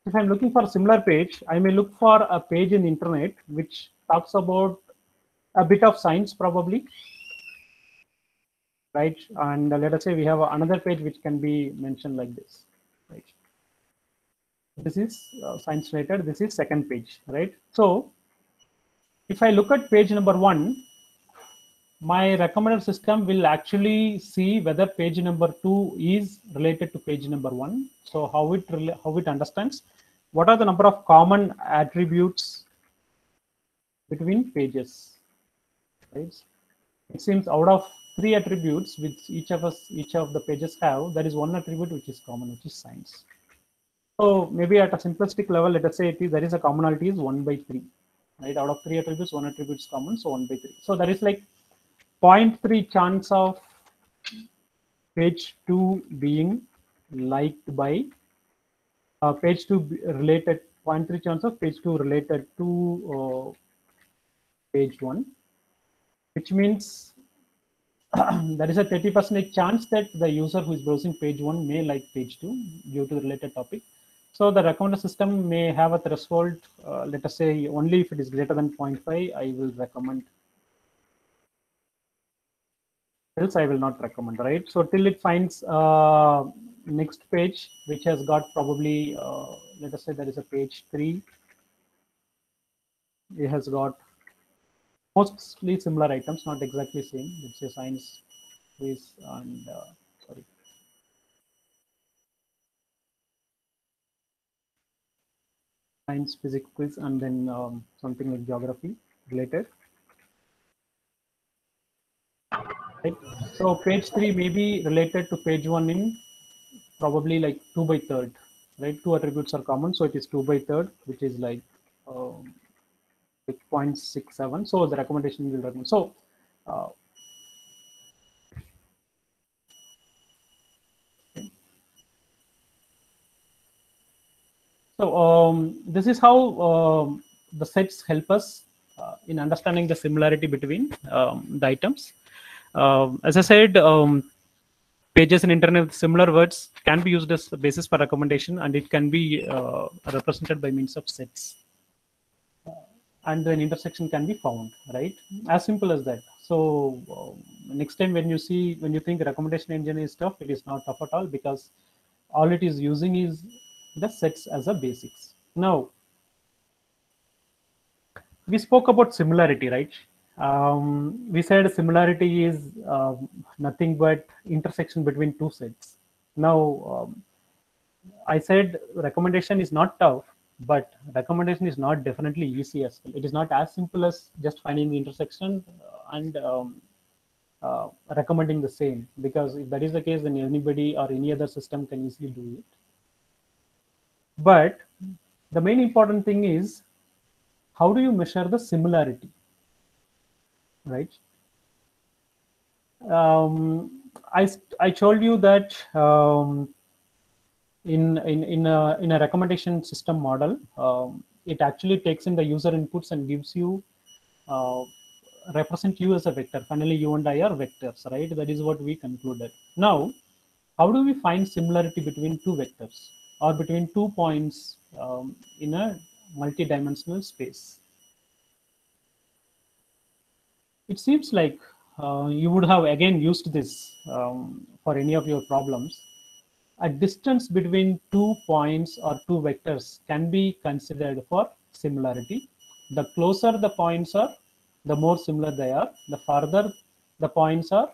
If I'm looking for a similar page, I may look for a page in the internet which talks about a bit of science probably, right? And let us say we have another page which can be mentioned like this, right? This is science related. This is second page, right? So if I look at page number 1, my recommended system will actually see whether page number 2 is related to page number 1. So how it understands what are the number of common attributes between pages, right? It seems out of 3 attributes which each of the pages have, there is one attribute which is common, which is science. So maybe at a simplistic level, let us say there is a commonality is 1 by 3, right? Out of 3 attributes, 1 attribute is common, so 1 by 3. So there is like 0.3 chance of page 2 being liked by page 2 related, 0.3 chance of page 2 related to page 1, which means there is a 30% chance that the user who is browsing page 1 may like page 2 due to the related topic. So the recommender system may have a threshold, let us say only if it is greater than 0.5, I will recommend, else I will not recommend, right? So till it finds next page, which has got probably, let us say there is a page 3, it has got mostly similar items, not exactly same. Let's say science quiz and sorry, science physics quiz, and then something like geography related. Right. So page 3 may be related to page 1 in probably like 2 by 3rd, right? 2 attributes are common, so it is 2 by 3rd, which is like 0.67. So the recommendation will recommend. So this is how the sets help us in understanding the similarity between the items. As I said, pages in internet with similar words can be used as a basis for recommendation, and it can be represented by means of sets. And an intersection can be found, right? As simple as that. So next time when you think recommendation engine is tough, it is not tough at all, because all it is using is the sets as a basics. Now we spoke about similarity, right? We said similarity is nothing but intersection between two sets. Now I said recommendation is not tough, but recommendation is not definitely easy as well. It is not as simple as just finding the intersection and recommending the same, because if that is the case, then anybody or any other system can easily do it. But the main important thing is, how do you measure the similarity, right? I told you that in a recommendation system model, it actually takes in the user inputs and gives you represent you as a vector. Finally, you and I are vectors, right? That is what we concluded. Now, how do we find similarity between two vectors or between 2 points in a multi-dimensional space? It seems like you would have again used this for any of your problems. A distance between 2 points or 2 vectors can be considered for similarity. The closer the points are, the more similar they are. The farther the points are,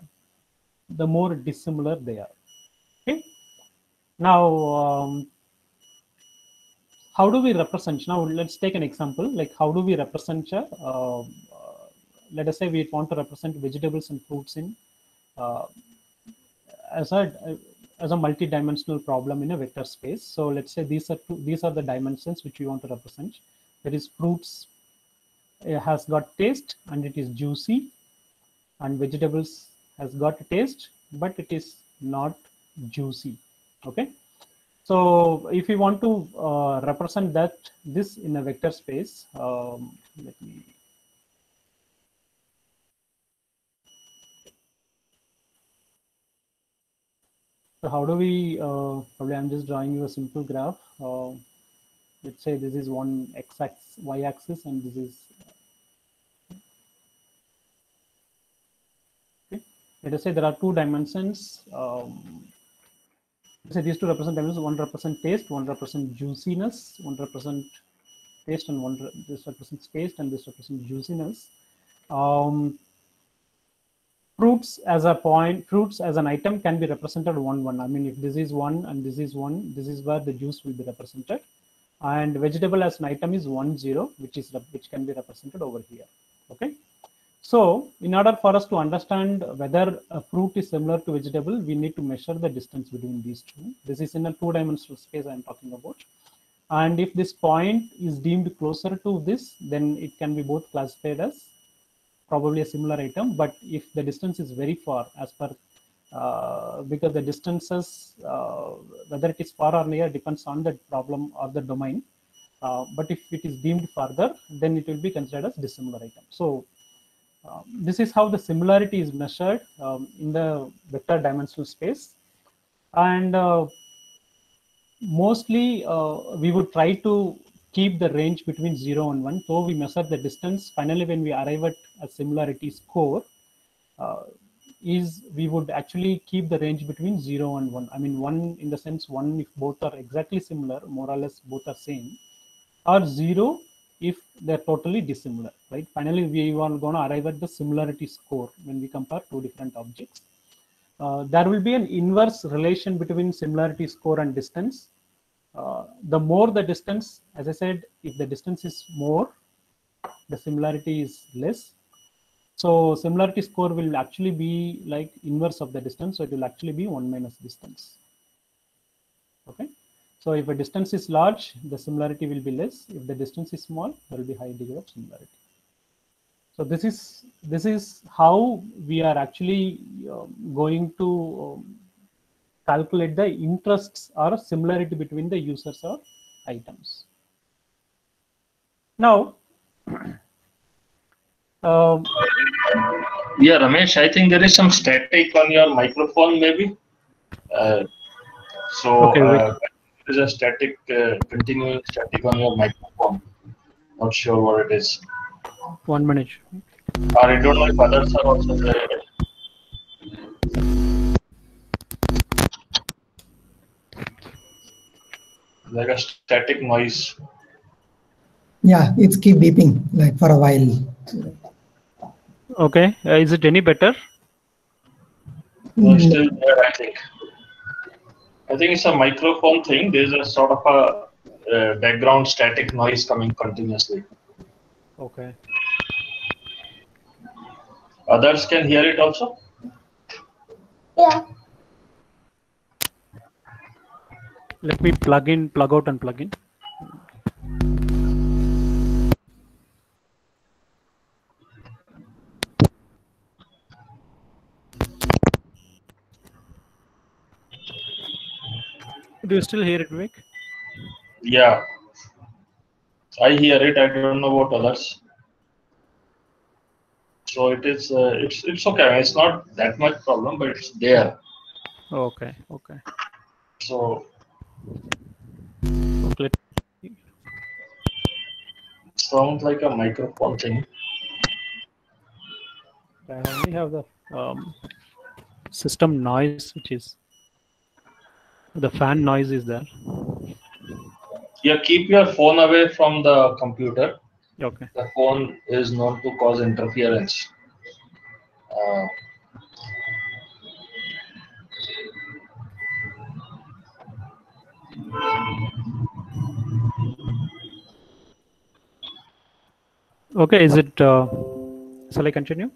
the more dissimilar they are. Okay. Now, how do we represent? Now, let's take an example. Like, how do we represent? Let us say we want to represent vegetables and fruits in uh, as a multi-dimensional problem in a vector space. So let's say these are the dimensions which we want to represent. That is, fruits has got taste and it is juicy, and vegetables has got a taste but it is not juicy. Okay, so if we want to represent this in a vector space, let me. So how do we, probably I'm just drawing you a simple graph. Let's say this is one x-axis, y-axis, and this is, okay. Let us say there are two dimensions. Let's say these two represent dimensions. One represents taste, one represents juiciness, one represents taste, and this represents taste, and this represents juiciness. Fruits as an item can be represented 1 1. I mean, if this is 1 and this is 1, this is where the juice will be represented, and vegetable as an item is 1 0, which can be represented over here. Okay, so in order for us to understand whether a fruit is similar to vegetable, we need to measure the distance between these two. This is in a two-dimensional space I am talking about, and if this point is deemed closer to this, then it can be both classified as probably a similar item. But if the distance is very far, as per because the distances, whether it is far or near, depends on the problem or the domain. But if it is deemed farther, then it will be considered as dissimilar item. So this is how the similarity is measured in the vector dimensional space, and mostly we would try to keep the range between 0 and 1. So we measure the distance. Finally, when we arrive at a similarity score, we would actually keep the range between 0 and 1. I mean, 1 in the sense 1 if both are exactly similar, more or less both are same, or 0 if they're totally dissimilar, right? Finally, we are going to arrive at the similarity score when we compare two different objects. There will be an inverse relation between similarity score and distance. The more the distance, as I said, if the distance is more, the similarity is less. So similarity score will actually be like inverse of the distance. So it will actually be 1 minus distance. Okay. So if a distance is large, the similarity will be less. If the distance is small, there will be high degree of similarity. So this is how we are actually going to calculate the interests or similarity between the users or items. Now, yeah, Ramesh, I think there is some static on your microphone, maybe. There's a static, continuing static on your microphone. Not sure what it is. 1 minute. Or I don't know if others are also there. Like a static noise. Yeah, it's keep beeping like for a while. Okay, is it any better? No, still there, I think. I think it's a microphone thing. There's a sort of a background static noise coming continuously. Okay. Others can hear it also? Yeah. Let me plug out and plug in. Do you still hear it, Vivek? Yeah. I hear it. I don't know what others. So it is. It's okay. It's not that much problem, but it's there. Okay. Okay. So. Okay. Sounds like a microphone thing. I only have the system noise, which is the fan noise is there. Yeah, keep your phone away from the computer. Okay. The phone is known to cause interference. Okay, is it? Shall I continue?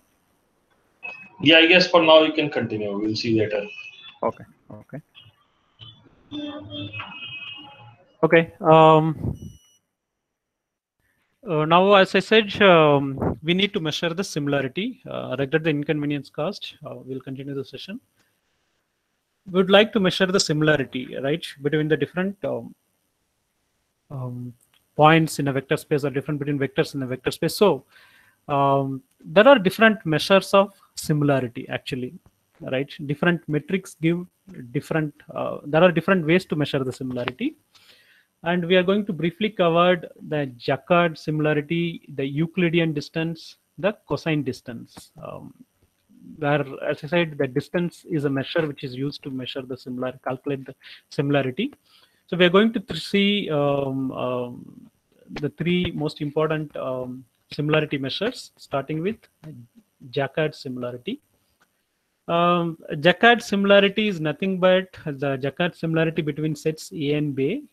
Yeah, I guess for now you can continue. We'll see later. Okay. Okay. Now, as I said, we need to measure the similarity. Regard the inconvenience caused. We'll continue the session. We would like to measure the similarity, right, between the different points in a vector space, or different between vectors in a vector space. So there are different measures of similarity actually, right? Different metrics give different. There are different ways to measure the similarity. And we are going to briefly cover the Jaccard similarity, the Euclidean distance, the cosine distance. Where, as I said, the distance is a measure which is used to measure the calculate the similarity. So we are going to see the three most important similarity measures, starting with Jaccard similarity. Jaccard similarity is nothing but the Jaccard similarity between sets A and B.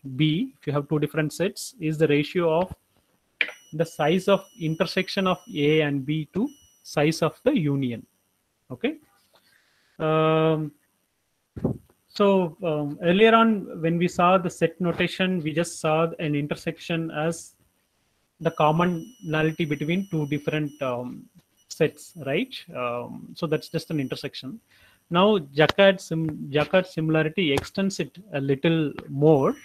If you have two different sets, is the ratio of the size of intersection of A and B to size of the union. Okay. Earlier on, when we saw the set notation, we just saw an intersection as the commonality between two different sets, right? So that's just an intersection. Now Jaccard similarity extends it a little more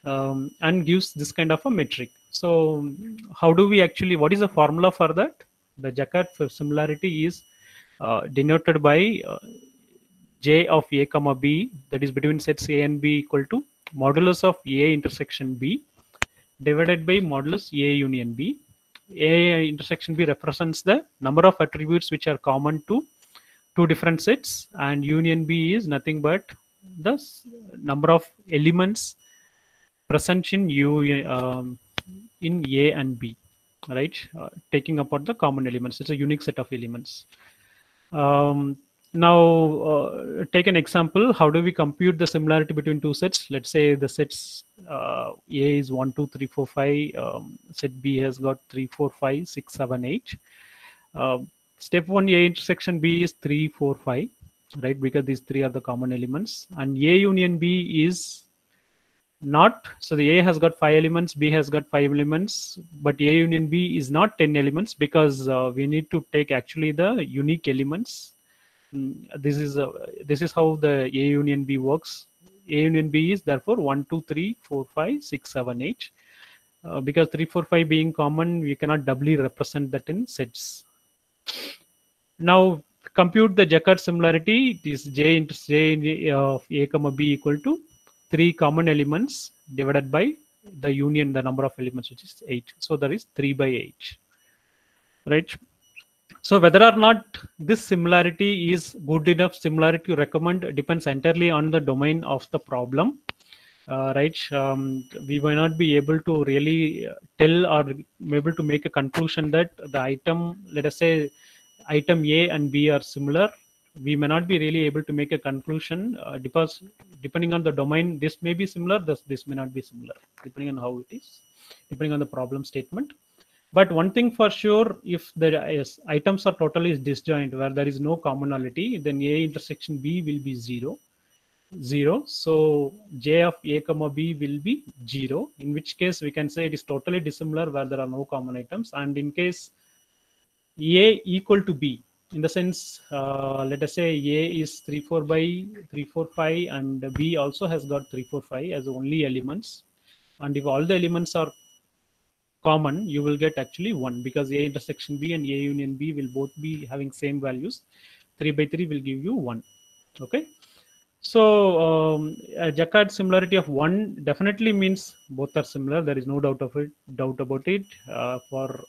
and gives this kind of a metric. So how do we actually, what is the formula for that? The Jaccard similarity is denoted by J of A comma B, that is between sets A and B, equal to modulus of A intersection B divided by modulus A union B. A intersection B represents the number of attributes which are common to two different sets, and union B is nothing but the number of elements present in in A and B, right? Taking apart the common elements, it's a unique set of elements. Now, take an example. How do we compute the similarity between two sets? Let's say the sets A is 1, 2, 3, 4, 5. Set B has got 3, 4, 5, 6, 7, 8. Step 1, A intersection B is 3, 4, 5, right? Because these three are the common elements. And A union B is not, so the A has got 5 elements, B has got 5 elements, but A union B is not 10 elements, because we need to take actually the unique elements. This is how the A union B works. A union B is therefore 1, 2, 3, 4, 5, 6, 7, 8. Because 3, 4, 5 being common, we cannot doubly represent that in sets. Now compute the Jaccard similarity. This J into J of A comma B equal to 3 common elements divided by the union, the number of elements, which is 8. So there is 3 by 8, right? So whether or not this similarity is good enough similarity to recommend depends entirely on the domain of the problem, right? We may not be able to really tell or be able to make a conclusion that the item, let us say item A and B are similar. We may not be really able to make a conclusion because depending on the domain, this may be similar, this may not be similar, depending on how it is, depending on the problem statement. But one thing for sure, if the items are totally disjoint, where there is no commonality, then A intersection B will be 0. So J of A comma B will be 0, in which case we can say it is totally dissimilar where there are no common items. And in case A equal to B, in the sense, let us say A is 3, 4 by 3, 4, 5, and B also has got 3, 4, 5 as only elements. And if all the elements are common, you will get actually 1, because A intersection B and A union B will both be having same values. 3 by 3 will give you 1. Okay. So a Jaccard similarity of 1 definitely means both are similar. There is no doubt about it. For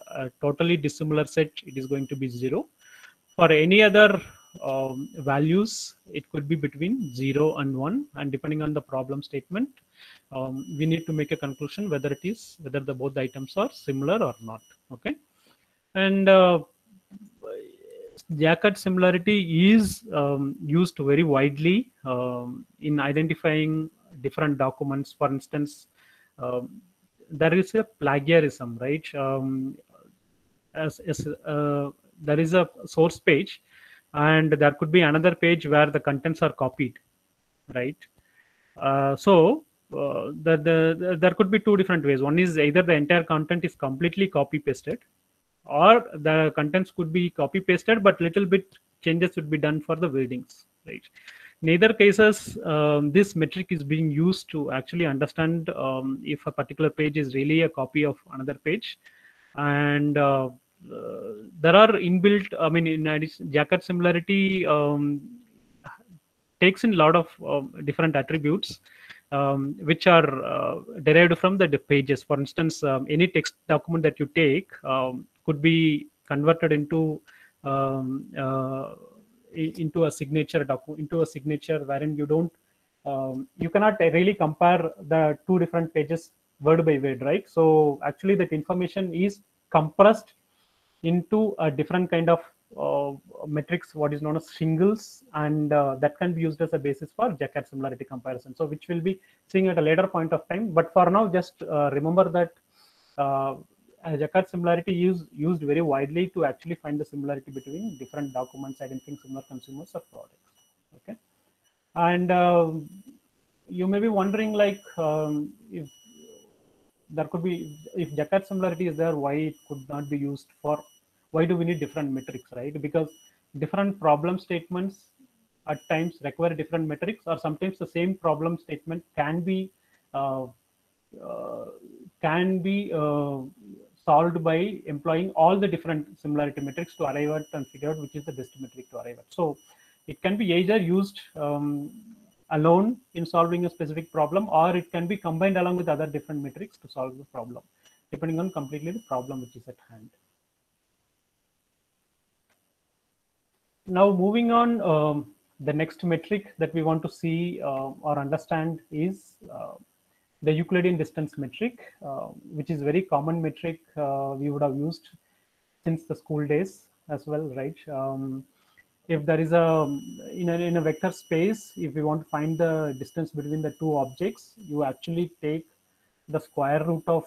a totally dissimilar set, it is going to be 0. For any other values, it could be between 0 and 1, and depending on the problem statement, we need to make a conclusion whether both the items are similar or not. Okay. And Jaccard similarity is used very widely in identifying different documents. For instance, there is a plagiarism, right? There is a source page and there could be another page where the contents are copied, right? There could be two different ways. One is either the entire content is completely copy pasted, or the contents could be copy pasted, but little bit changes would be done for the wordings, right? Neither cases, this metric is being used to actually understand if a particular page is really a copy of another page. And there are inbuilt, I mean, in addition, Jacquard similarity takes in a lot of different attributes which are derived from the pages. For instance, any text document that you take could be converted into a signature document, into a signature wherein you don't, you cannot really compare the two different pages word by word, right? So actually that information is compressed into a different kind of metrics, what is known as shingles, and that can be used as a basis for Jacquard similarity comparison. So which we'll be seeing at a later point of time. But for now, just remember that Jacquard similarity is used very widely to actually find the similarity between different documents identifying similar consumers or products. Okay, and you may be wondering, like, if there could be, if Jacquard similarity is there, why it could not be used for, why do we need different metrics, right? Because different problem statements at times require different metrics, or sometimes the same problem statement can be solved by employing all the different similarity metrics to arrive at and figure out which is the best metric to arrive at. So it can be either used alone in solving a specific problem, or it can be combined along with other different metrics to solve the problem, depending on completely the problem which is at hand. Now moving on, the next metric that we want to see or understand is the Euclidean distance metric, which is very common metric we would have used since the school days as well, right? If there is in a vector space, if we want to find the distance between the two objects, you actually take the square root of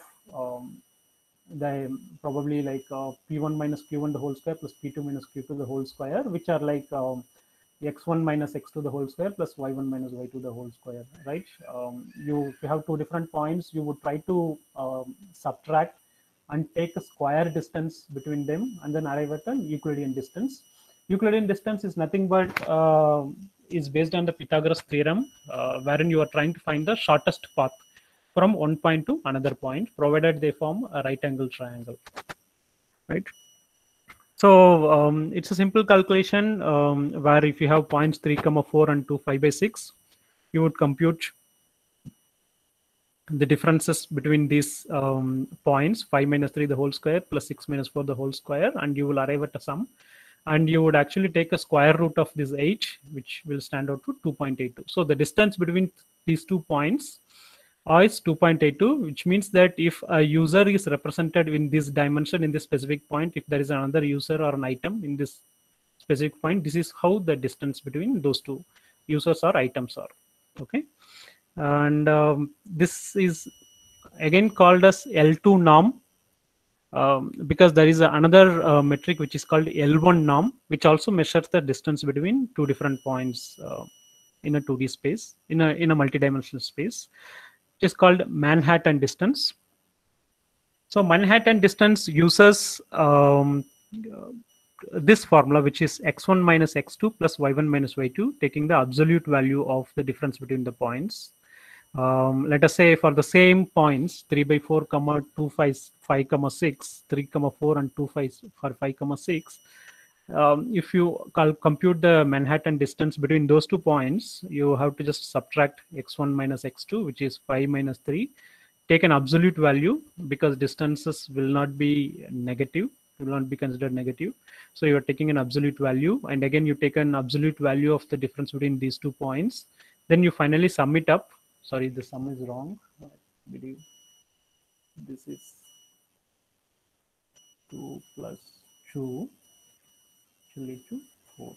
the probably like p1 minus q1 the whole square plus p2 minus q2 the whole square, which are like x1 minus x2 the whole square plus y1 minus y2 the whole square, right? If you have two different points, you would try to subtract and take a square distance between them and then arrive at an Euclidean distance. Euclidean distance is nothing but is based on the Pythagoras theorem, wherein you are trying to find the shortest path from one point to another point, provided they form a right angle triangle, right? So it's a simple calculation where if you have points 3, 4 and 2, 5 by 6, you would compute the differences between these points, 5 minus 3 the whole square plus 6 minus 4 the whole square, and you will arrive at a sum. And you would actually take a square root of this h, which will stand out to 2.82. So the distance between these 2 points is 2.82, which means that if a user is represented in this dimension in this specific point, if there is another user or an item in this specific point, this is how the distance between those two users or items are. Okay, and this is again called as L2 norm. Because there is another metric which is called L1 norm, which also measures the distance between two different points in a 2D space, in a multidimensional space. It is called Manhattan distance. So Manhattan distance uses this formula, which is x1 minus x2 plus y1 minus y2, taking the absolute value of the difference between the points. Let us say for the same points 3 by 4 comma 2 5 5 6 3 4 and 2 5 for 5 6, if you compute the Manhattan distance between those 2 points, you have to just subtract x1 minus x2, which is 5 minus 3, take an absolute value because distances will not be negative, will not be considered negative. So you are taking an absolute value, and again you take an absolute value of the difference between these 2 points. Then you finally sum it up. Sorry, the sum is wrong. I believe this is 2 plus 2 will lead to 4.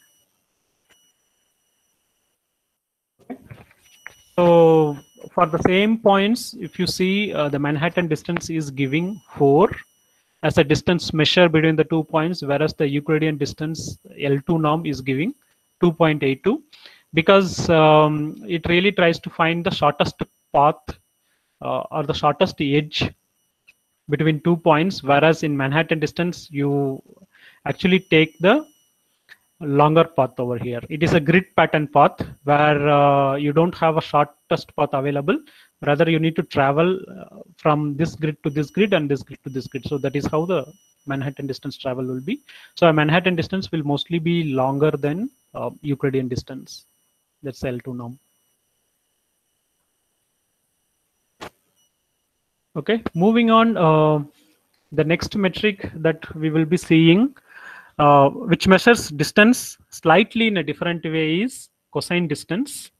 Okay. So for the same points, if you see the Manhattan distance is giving 4, as a distance measure between the 2 points, whereas the Euclidean distance L2 norm is giving 2.82, because it really tries to find the shortest path or the shortest edge between 2 points, whereas in Manhattan distance you actually take the longer path over here. It is a grid pattern path where you don't have a shortest path available. Rather, you need to travel from this grid to this grid and this grid to this grid. So that is how the Manhattan distance travel will be. So a Manhattan distance will mostly be longer than Euclidean distance. That's L2 norm. Okay, moving on. The next metric that we will be seeing, which measures distance slightly in a different way, is cosine distance.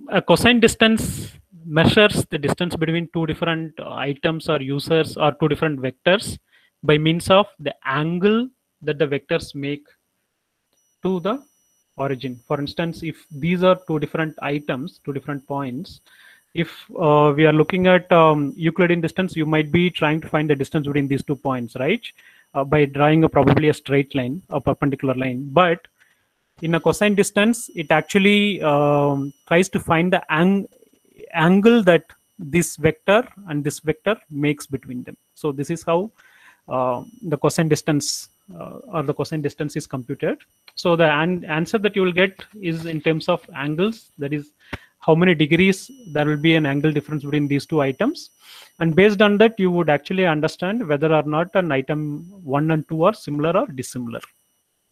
A cosine distance measures the distance between two different items or users or two different vectors by means of the angle that the vectors make to the origin. For instance, if these are two different items, two different points, if we are looking at Euclidean distance, you might be trying to find the distance between these 2 points, right? By drawing probably a straight line, a perpendicular line. But in a cosine distance, it actually tries to find the angle that this vector and this vector makes between them. So this is how the cosine distance or the cosine distance is computed. So the answer that you will get is in terms of angles, that is how many degrees there will be an angle difference between these two items. And based on that, you would actually understand whether or not an item 1 and 2 are similar or dissimilar.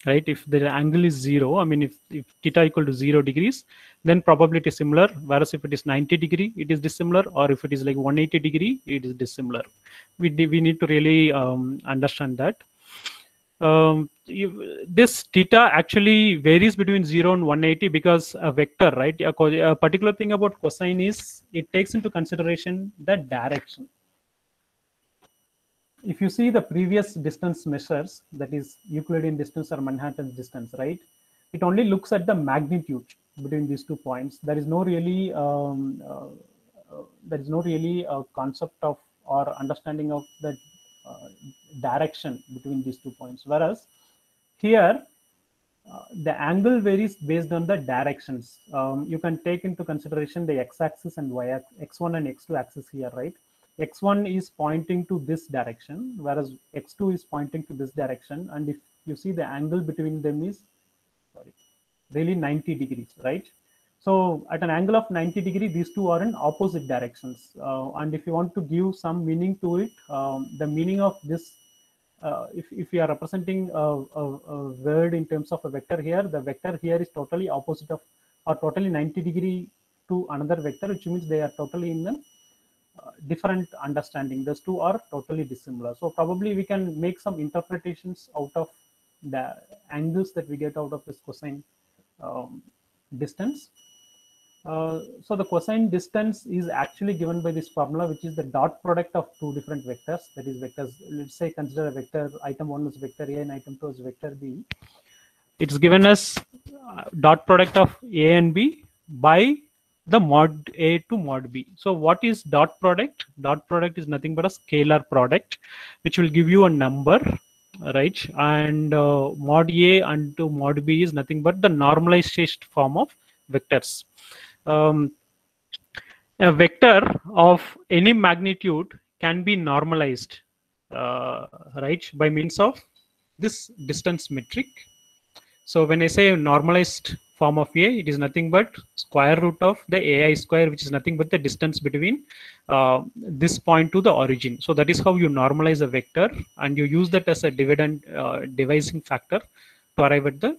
Right? If the angle is 0, I mean, if theta equal to 0 degrees, then probably it is similar. Whereas if it is 90 degree, it is dissimilar. Or if it is like 180 degree, it is dissimilar. We need to really understand that. This theta actually varies between 0 and 180 because a vector, right? A particular thing about cosine is it takes into consideration the direction. If you see the previous distance measures, that is Euclidean distance or Manhattan distance, right? It only looks at the magnitude between these 2 points. There is no really concept of or understanding of the direction between these 2 points. Whereas here, the angle varies based on the directions. You can take into consideration the x-axis and x1 and x2 axis here, right? X1 is pointing to this direction, whereas X2 is pointing to this direction. And if you see the angle between them is really 90 degrees, right? So at an angle of 90 degrees, these two are in opposite directions. And if you want to give some meaning to it, the meaning of this, if you are representing a word in terms of a vector here, the vector here is totally opposite of or totally 90 degree to another vector, which means they are totally in a different understanding. Those two are totally dissimilar. So probably we can make some interpretations out of the angles that we get out of this cosine distance. So the cosine distance is actually given by this formula, which is the dot product of two different vectors. That is vectors, let's say consider a vector, item 1 is vector A and item 2 is vector B. It's given as dot product of A and B by the mod A to mod B. So what is dot product? Dot product is nothing but a scalar product, which will give you a number, right? And mod A and to mod B is nothing but the normalized form of vectors. A vector of any magnitude can be normalized, right, by means of this distance metric. So when I say a normalized form of A, it is nothing but square root of the AI square, which is nothing but the distance between this point to the origin. So that is how you normalize a vector, and you use that as a divising factor to arrive at the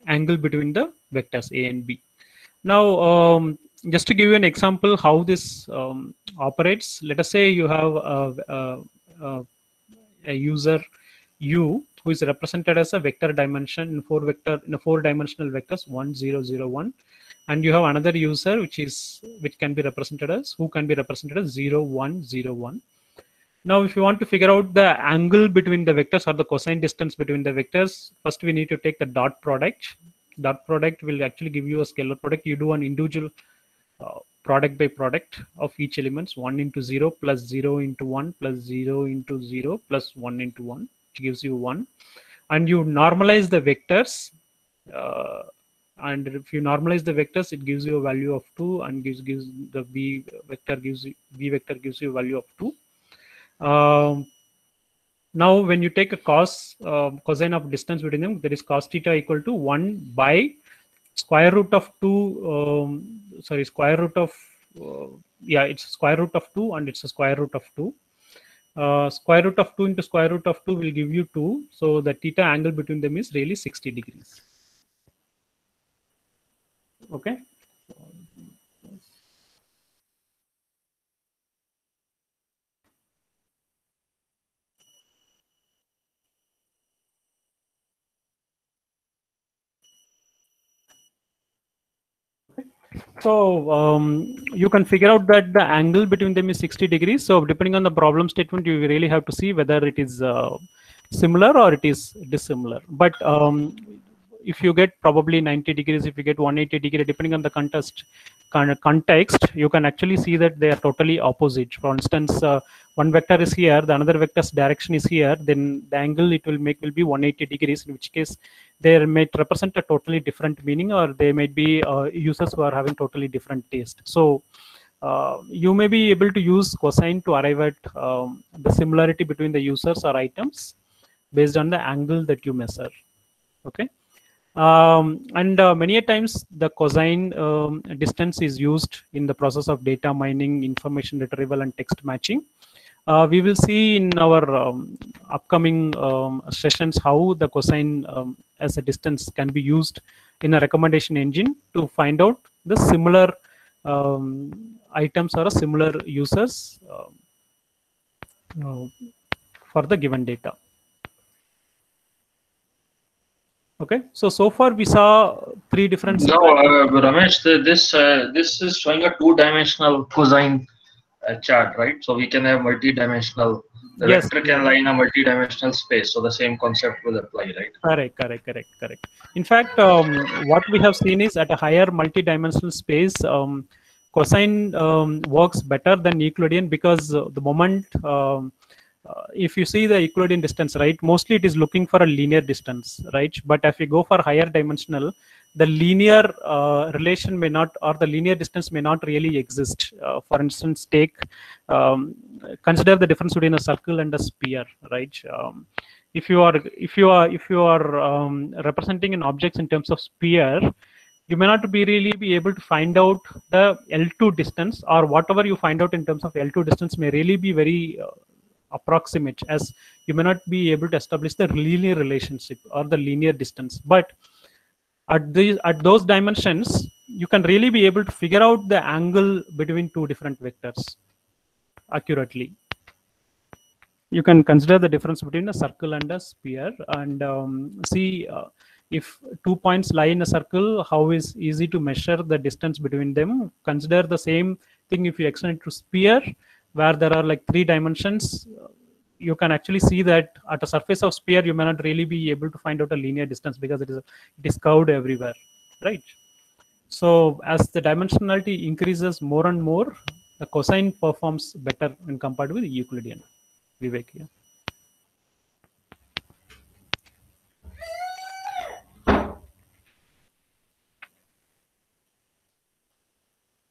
angle between the vectors A and B. Now, just to give you an example how this operates, let us say you have a user U who is represented as a vector dimension in four-dimensional vectors 1, 0, 0, 1, and you have another user which can be represented as 0, 1, 0, 1. Now, if you want to figure out the angle between the vectors or the cosine distance between the vectors, first we need to take the dot product. Dot product will actually give you a scalar product. You do an individual product by product of each elements, 1 into 0 plus 0 into 1 plus 0 into 0 plus 1 into 1, which gives you 1. And you normalize the vectors. And if you normalize the vectors, it gives you a value of 2, and gives the v vector gives you a value of 2. Now, when you take a cosine of distance between them, there is cos theta equal to 1 by square root of 2. Square root of it's square root of 2, and it's a square root of 2. Square root of 2 into square root of 2 will give you 2. So the theta angle between them is really 60 degrees. Okay. So you can figure out that the angle between them is 60 degrees. So depending on the problem statement, you really have to see whether it is similar or it is dissimilar. But if you get probably 90 degrees, if you get 180 degrees, depending on the context, you can actually see that they are totally opposite. For instance, one vector is here, the another vector's direction is here, then the angle it will make will be 180 degrees, in which case they may represent a totally different meaning, or they might be users who are having totally different taste. So you may be able to use cosine to arrive at the similarity between the users or items based on the angle that you measure. Okay. Many a times the cosine distance is used in the process of data mining, information retrieval, and text matching. We will see in our upcoming sessions how the cosine as a distance can be used in a recommendation engine to find out the similar items or similar users for the given data. Okay, so far we saw 3 different. No, Ramesh, this is showing a 2-dimensional cosine chart, right? So we can have multi-dimensional. The Yes. vector can lie in a multi-dimensional space, so the same concept will apply, right? Correct. In fact, what we have seen is at a higher multi-dimensional space, cosine works better than Euclidean, because the moment if you see the Euclidean distance, right, mostly it is looking for a linear distance, right? But if you go for higher dimensional, the linear relation may not, or the linear distance may not really exist. For instance, consider the difference between a circle and a sphere, right? If you are representing an object in terms of sphere, you may not really be able to find out the L2 distance, or whatever you find out in terms of L2 distance may really be very approximate, as you may not be able to establish the linear relationship or the linear distance. But at those dimensions, you can really be able to figure out the angle between 2 different vectors accurately. You can consider the difference between a circle and a sphere, and see if 2 points lie in a circle, how is easy to measure the distance between them. Consider the same thing if you extend it to sphere, where there are like 3 dimensions. You can actually see that at a surface of sphere, you may not really be able to find out a linear distance, because it is curved everywhere, right? So as the dimensionality increases more and more, the cosine performs better when compared with Euclidean. Vivek here.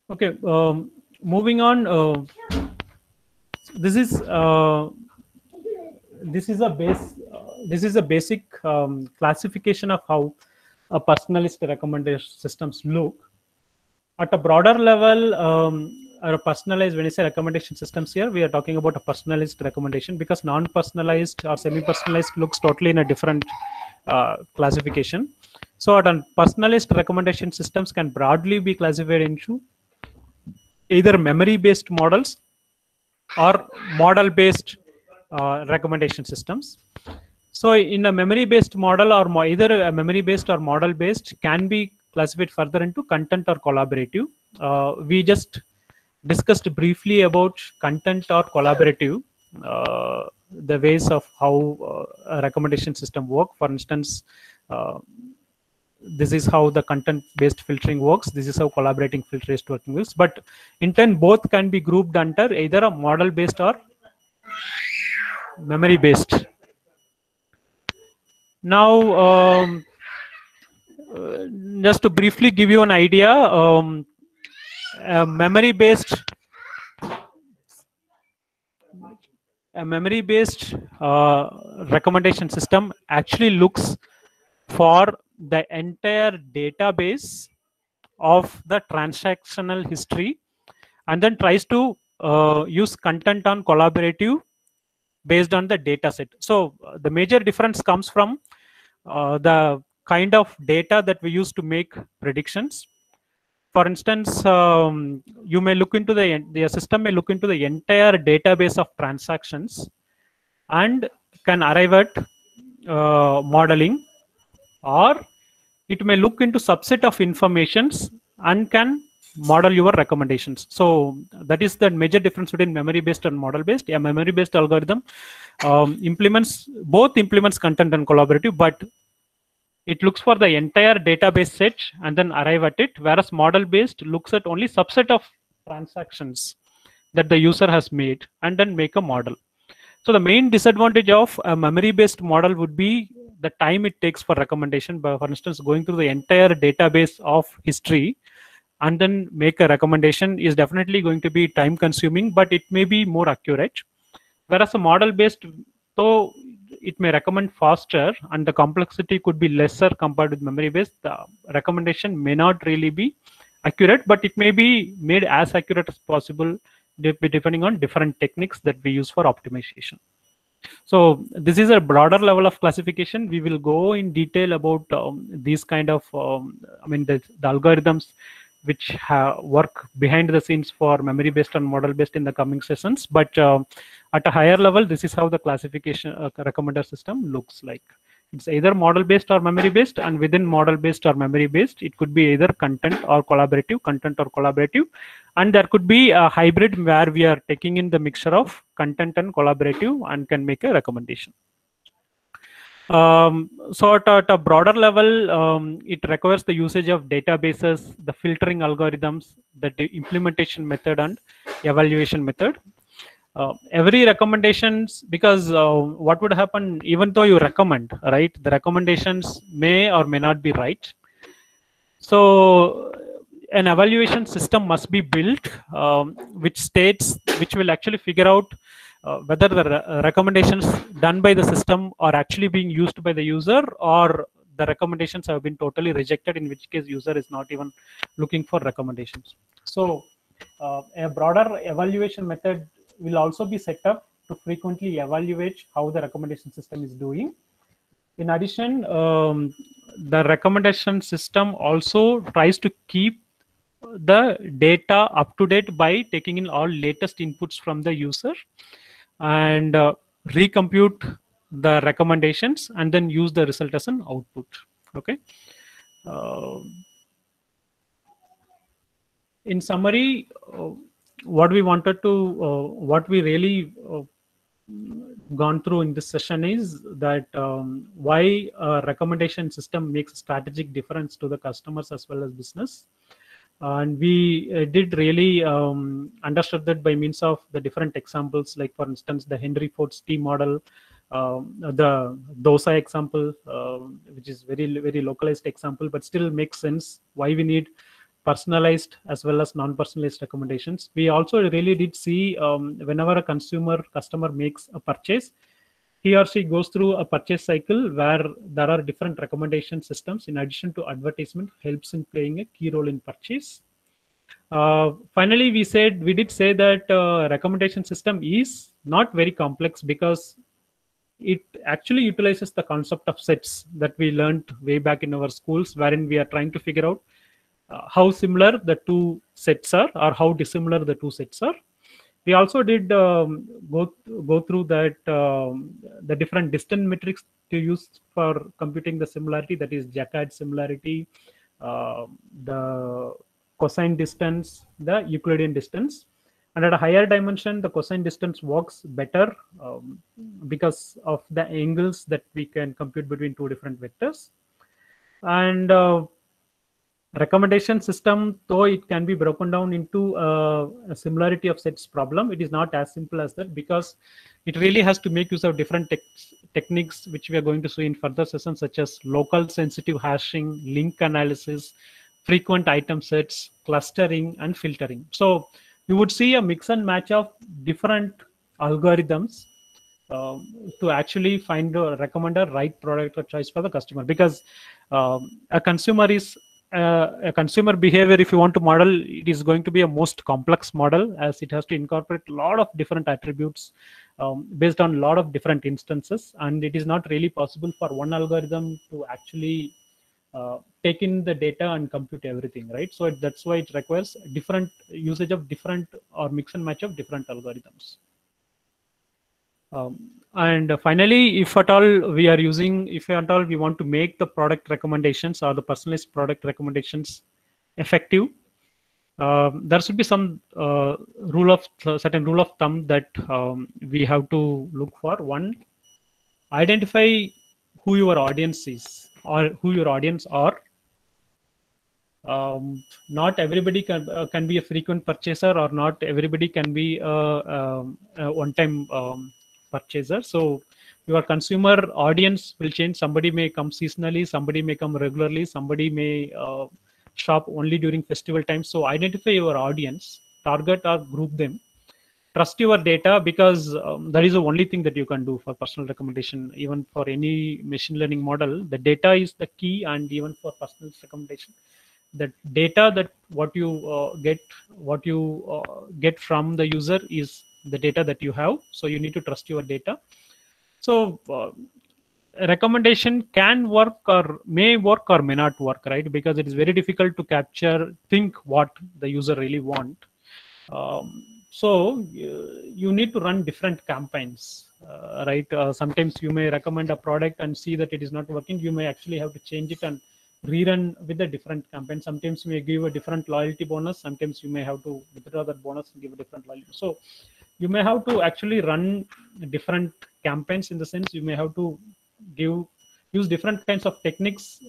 Okay, moving on. This is a basic classification of how a personalized recommendation systems look. At a broader level, a personalized, when I say recommendation systems here, we are talking about a personalized recommendation, because non-personalized or semi-personalized looks totally in a different classification. So at a personalized recommendation systems can broadly be classified into either memory-based models or model-based recommendation systems. So in a memory-based model, or either a memory-based or model-based, can be classified further into content or collaborative. We just discussed briefly about content or collaborative, the ways of how a recommendation system work. For instance, this is how the content-based filtering works. This is how collaborating filter-based working works. But in turn, both can be grouped under either a model-based or memory-based. Now, just to briefly give you an idea, a memory-based recommendation system actually looks for the entire database of the transactional history and then tries to use content on collaborative based on the data set. So the major difference comes from the kind of data that we use to make predictions. For instance, you may look into the system may look into the entire database of transactions and can arrive at modeling, or it may look into subset of informations and can model your recommendations. So that is the major difference between memory-based and model-based. A memory-based algorithm implements content and collaborative, but it looks for the entire database set and then arrive at it, whereas model-based looks at only subset of transactions that the user has made and then make a model. So the main disadvantage of a memory-based model would be the time it takes for recommendation. By, for instance, going through the entire database of history and then make a recommendation is definitely going to be time consuming, but it may be more accurate. Whereas a model-based, though it may recommend faster and the complexity could be lesser compared with memory-based, the recommendation may not really be accurate, but it may be made as accurate as possible depending on different techniques that we use for optimization. So this is a broader level of classification. We will go in detail about these kind of, the algorithms which work behind the scenes for memory-based and model-based in the coming sessions. But at a higher level, this is how the classification recommender system looks like. It's either model-based or memory-based, and within model-based or memory-based, it could be either content or collaborative, and there could be a hybrid where we are taking in the mixture of content and collaborative and can make a recommendation. So at a broader level, it requires the usage of databases, the filtering algorithms, the implementation method, and evaluation method. Every recommendations, because what would happen, even though you recommend, right, the recommendations may or may not be right. So an evaluation system must be built, which will actually figure out whether the recommendations done by the system are actually being used by the user, or the recommendations have been totally rejected, in which case user is not even looking for recommendations. So a broader evaluation method will also be set up to frequently evaluate how the recommendation system is doing. In addition, the recommendation system also tries to keep the data up to date by taking in all latest inputs from the user and recompute the recommendations and then use the result as an output. Okay. In summary, what we really gone through in this session is that why a recommendation system makes a strategic difference to the customers as well as business. And we did really understood that by means of the different examples, like for instance, the Henry Ford's T model, the DOSA example, which is very localized example, but still makes sense why we need personalized as well as non-personalized recommendations. We also really did see whenever a customer makes a purchase, he or she goes through a purchase cycle where there are different recommendation systems in addition to advertisement helps in playing a key role in purchase. Finally, we did say that recommendation system is not very complex because it actually utilizes the concept of sets that we learned way back in our schools, wherein we are trying to figure out how similar the two sets are or how dissimilar the two sets are. We also did go through that the different distance metrics to use for computing the similarity, that is Jaccard similarity, the cosine distance, the Euclidean distance. And at a higher dimension, the cosine distance works better because of the angles that we can compute between two different vectors. And recommendation system, though it can be broken down into a similarity of sets problem, it is not as simple as that, because it really has to make use of different techniques which we are going to see in further sessions, such as local sensitive hashing, link analysis, frequent item sets, clustering, and filtering. So you would see a mix and match of different algorithms to actually recommend a right product or choice for the customer, because a consumer behavior, if you want to model, it is going to be a most complex model, as it has to incorporate a lot of different attributes based on a lot of different instances, and it is not really possible for one algorithm to actually take in the data and compute everything, right? So that's why it requires different usage of different or mix and match of different algorithms. And finally, if at all we are using, if at all we want to make the product recommendations or the personalized product recommendations effective, there should be some certain rule of thumb that we have to look for. One, identify who your audience is or who your audience are. Not everybody can be a frequent purchaser, or not everybody can be a one-time purchaser. So your consumer audience will change. Somebody may come seasonally, somebody may come regularly, somebody may shop only during festival time. So identify your audience, target or group them, trust your data, because that is the only thing that you can do for personal recommendation. Even for any machine learning model, the data is the key. And even for personal recommendation, the data that what you get from the user is the data that you have. So you need to trust your data. So recommendation can work or may not work, right? Because it is very difficult to think what the user really want. So you need to run different campaigns, right? Sometimes you may recommend a product and see that it is not working. You may actually have to change it and rerun with a different campaign. Sometimes you may give a different loyalty bonus. Sometimes you may have to withdraw that bonus and give a different loyalty. So you may have to actually run different campaigns, in the sense you may have to use different kinds of techniques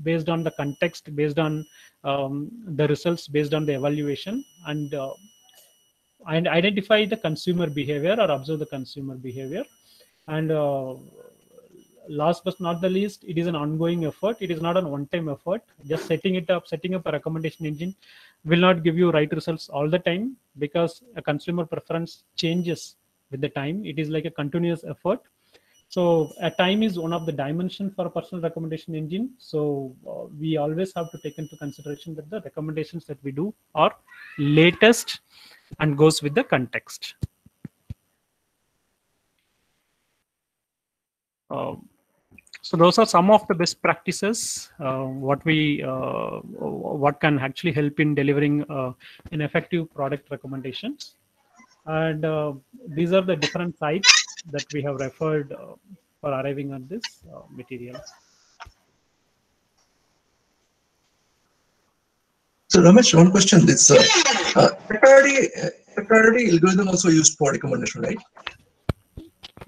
based on the context, based on the results, based on the evaluation, and identify the consumer behavior or observe the consumer behavior. And last but not the least, it is an ongoing effort. It is not a one-time effort. Just setting up a recommendation engine will not give you right results all the time, because a consumer preference changes with the time. It is like a continuous effort. So a time is one of the dimensions for a personal recommendation engine. So we always have to take into consideration that the recommendations that we do are latest and goes with the context. So those are some of the best practices, what can actually help in delivering an effective product recommendations. And these are the different sites that we have referred for arriving at this material. So Ramesh, one question: this priority algorithm also used for recommendation, right?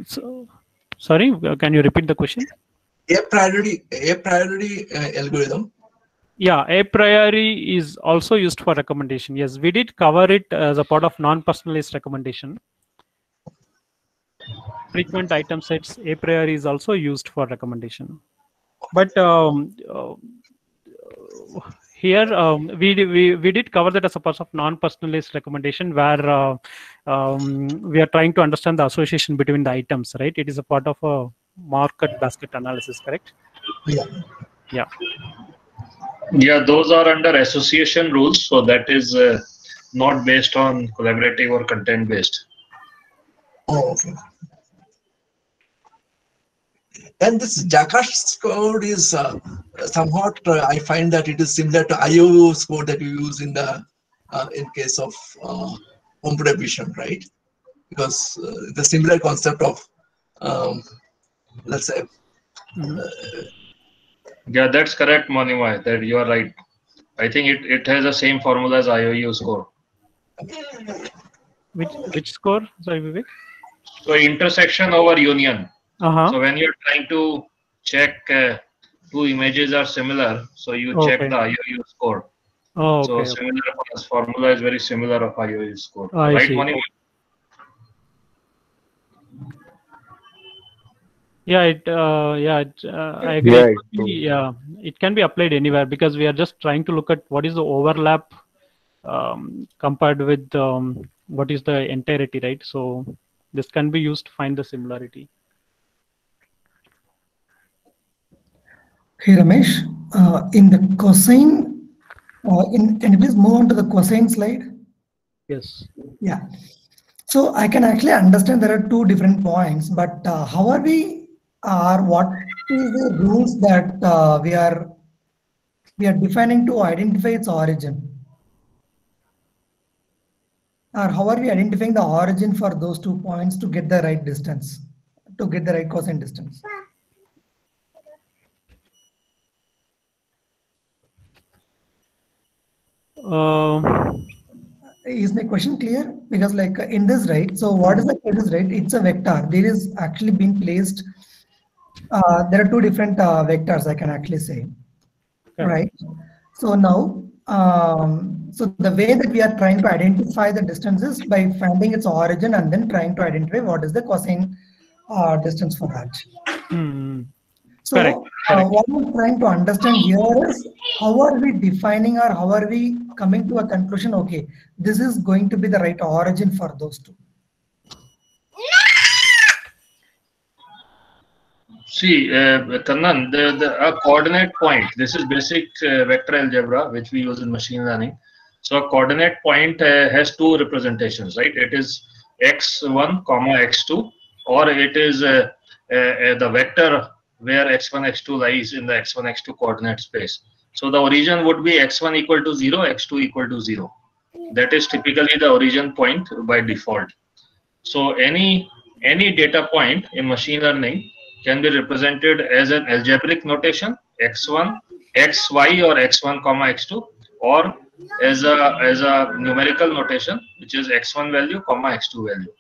So, sorry, can you repeat the question? A priority algorithm. Yeah, a priori is also used for recommendation. Yes, we did cover it as a part of non-personalized recommendation. Frequent item sets, a priori is also used for recommendation. But here we did cover that as a part of non-personalized recommendation, where we are trying to understand the association between the items, right? It is a part of a market basket analysis, correct? Yeah. Yeah. Yeah, those are under association rules, so that is not based on collaborative or content based. Oh, okay. And this Jackass score is somewhat, I find that it is similar to IO score that you use in the in case of computer vision, right? Because the similar concept of let's say. Yeah, that's correct, Manimai. That you are right. I think it has the same formula as IOU score. Which score? Sorry, Vivek. So intersection over union. Uh-huh. So when you're trying to check two images are similar, so you check Okay. the IOU score. Oh, So okay. similar formula is very similar of IOU score. I Right, see. Moni? Yeah, I agree. Yeah, it's true. Yeah, it can be applied anywhere because we are just trying to look at what is the overlap compared with what is the entirety, right? So this can be used to find the similarity. Hey Ramesh, in the cosine, can you please move on to the cosine slide? Yes. Yeah. So I can actually understand there are two different points, but how are we, or what is the rules that we are defining to identify its origin? Or how are we identifying the origin for those 2 points to get the right distance, to get the right cosine distance? Is my question clear? Because like in this, right? So what is the case, right? It's a vector. There is actually been placed. There are two different vectors, I can actually say, right? So now, so the way that we are trying to identify the distances by finding its origin and then trying to identify what is the cosine distance for that. Hmm. So Correct. what I'm trying to understand here is how are we defining or how are we coming to a conclusion? Okay, this is going to be the right origin for those two. See, Kannan, a coordinate point. This is basic vector algebra, which we use in machine learning. So a coordinate point has two representations, right? It is x1, comma x2, or it is the vector where x1, x2 lies in the x1, x2 coordinate space. So the origin would be x1 equal to 0, x2 equal to 0. That is typically the origin point by default. So any data point in machine learning can be represented as an algebraic notation x1, xy or x1 comma x2, or as a numerical notation which is x1 value comma x2 value.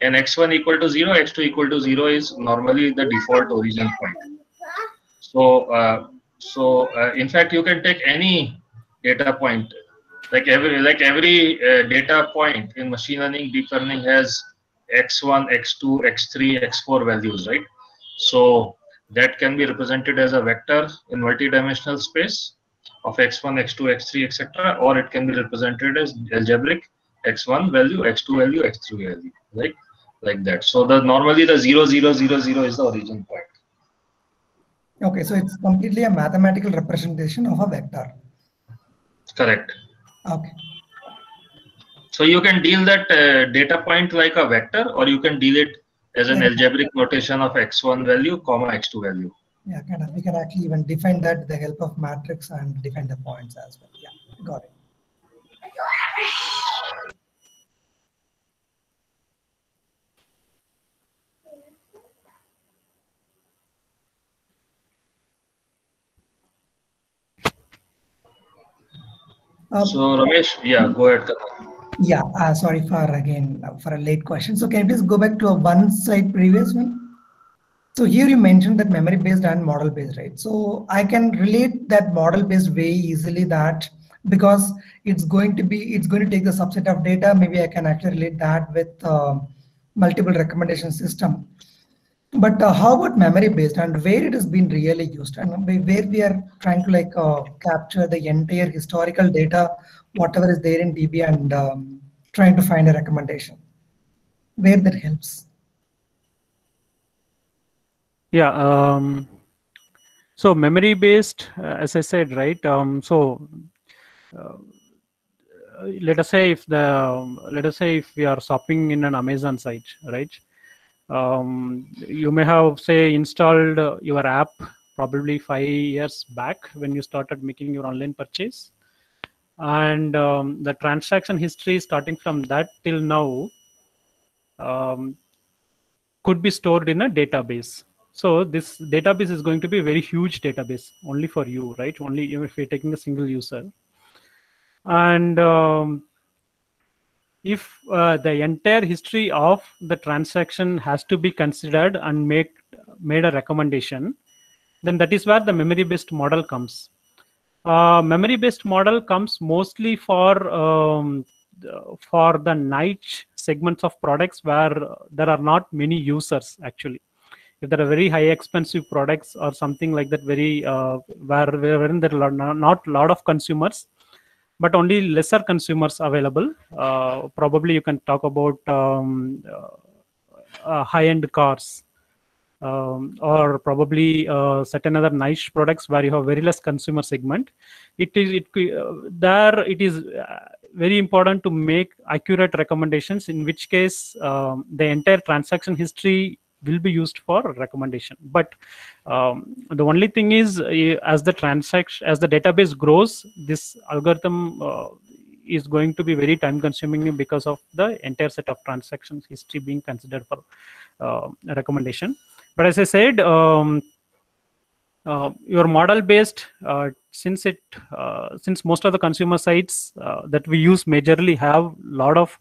And x1 equal to 0, x2 equal to 0 is normally the default origin point. So in fact, you can take any data point, like every data point in machine learning, deep learning has x1, x2, x3, x4 values, right? So that can be represented as a vector in multi-dimensional space of x1, x2, x3, etc., or it can be represented as algebraic x1 value, x2 value, x3 value, right? Like that. So normally the 0, 0, 0, 0 is the origin point. Okay, so it's completely a mathematical representation of a vector. Correct. Okay. So you can deal that data point like a vector, or you can deal it as an algebraic notation of x1 value, comma x2 value. Yeah, kind of. We can actually even define that with the help of matrix and define the points as well. Yeah, got it. So Ramesh, yeah, go ahead. Yeah, sorry for again for a late question. So can you please go back to a one slide previous one? So here you mentioned that memory based and model based, right? So I can relate that model based way easily, that because it's going to take the subset of data. Maybe I can actually relate that with multiple recommendation system. But how about memory based and where it has been really used, and where we are trying to capture the entire historical data, whatever is there in DB, and trying to find a recommendation where that helps. Yeah. So memory based, as I said, right? Let us say if we are shopping in an Amazon site, right? You may have installed your app probably 5 years back when you started making your online purchase, and the transaction history starting from that till now could be stored in a database. So this database is going to be a very huge database only for you, right? Only if you're taking a single user. And if the entire history of the transaction has to be considered and made a recommendation, then that is where the memory-based model comes. Memory-based model comes mostly for the niche segments of products where there are not many users actually. If there are very high expensive products or something like that, very wherein there are not a lot of consumers, but only lesser consumers available. Probably you can talk about high-end cars, or probably certain other niche products where you have very less consumer segment. It is very important to make accurate recommendations, in which case the entire transaction history will be used for recommendation. But the only thing is, as the database grows, this algorithm is going to be very time consuming because of the entire set of transactions history being considered for recommendation. But as I said, your model based, since most of the consumer sites that we use majorly have a lot of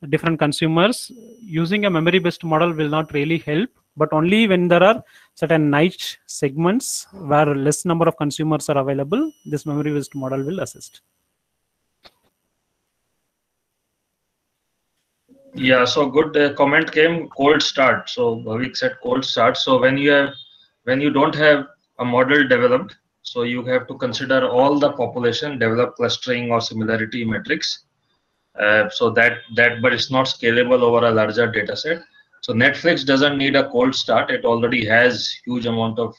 different consumers, using a memory based model will not really help, but only when there are certain niche segments where less number of consumers are available, this memory based model will assist. Yeah, so good comment came, cold start. So Bhavik said cold start. So when you don't have a model developed, so you have to consider all the population, develop clustering or similarity metrics. So but it's not scalable over a larger data set. So Netflix doesn't need a cold start. It already has huge amount of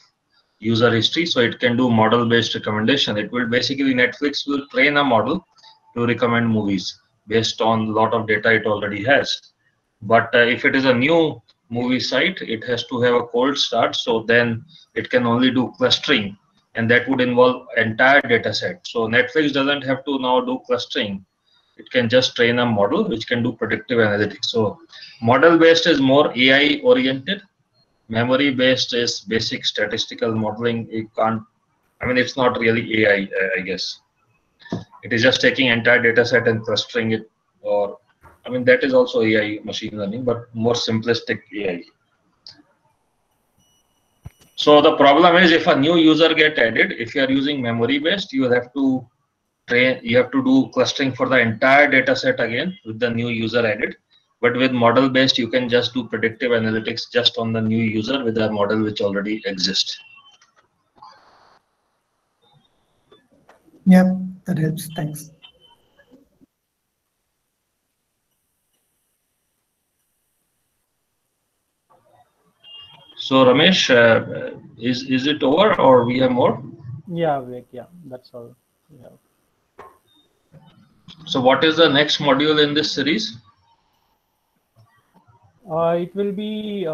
user history, so it can do model based recommendation. It will basically, Netflix will train a model to recommend movies based on a lot of data it already has. But if it is a new movie site, it has to have a cold start, so then it can only do clustering, and that would involve entire data set. So Netflix doesn't have to now do clustering. It can just train a model which can do predictive analytics. So model based is more AI oriented. Memory based is basic statistical modeling. It's not really AI, I guess. It is just taking entire data set and clustering it, or that is also AI, machine learning, but more simplistic AI. So the problem is, if a new user get added, if you are using memory based, you have to do clustering for the entire data set again with the new user added. But with model based, you can just do predictive analytics just on the new user with a model which already exists. Yeah, that helps. Thanks. So Ramesh, is it over or we have more? Yeah, Vivek, yeah, that's all. Yeah. So what is the next module in this series? It will be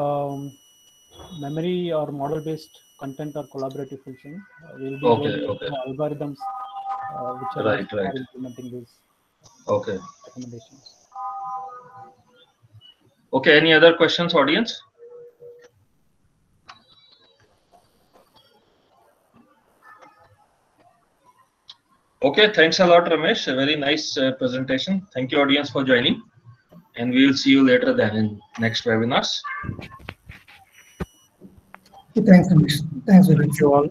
memory or model-based content or collaborative filtering. We'll be going into algorithms which are implementing these recommendations. Okay, any other questions, audience? Okay, thanks a lot, Ramesh. A very nice presentation. Thank you, audience, for joining. And we will see you later then in next webinars. Thanks, Ramesh. Thanks, Vivek. Thank you all.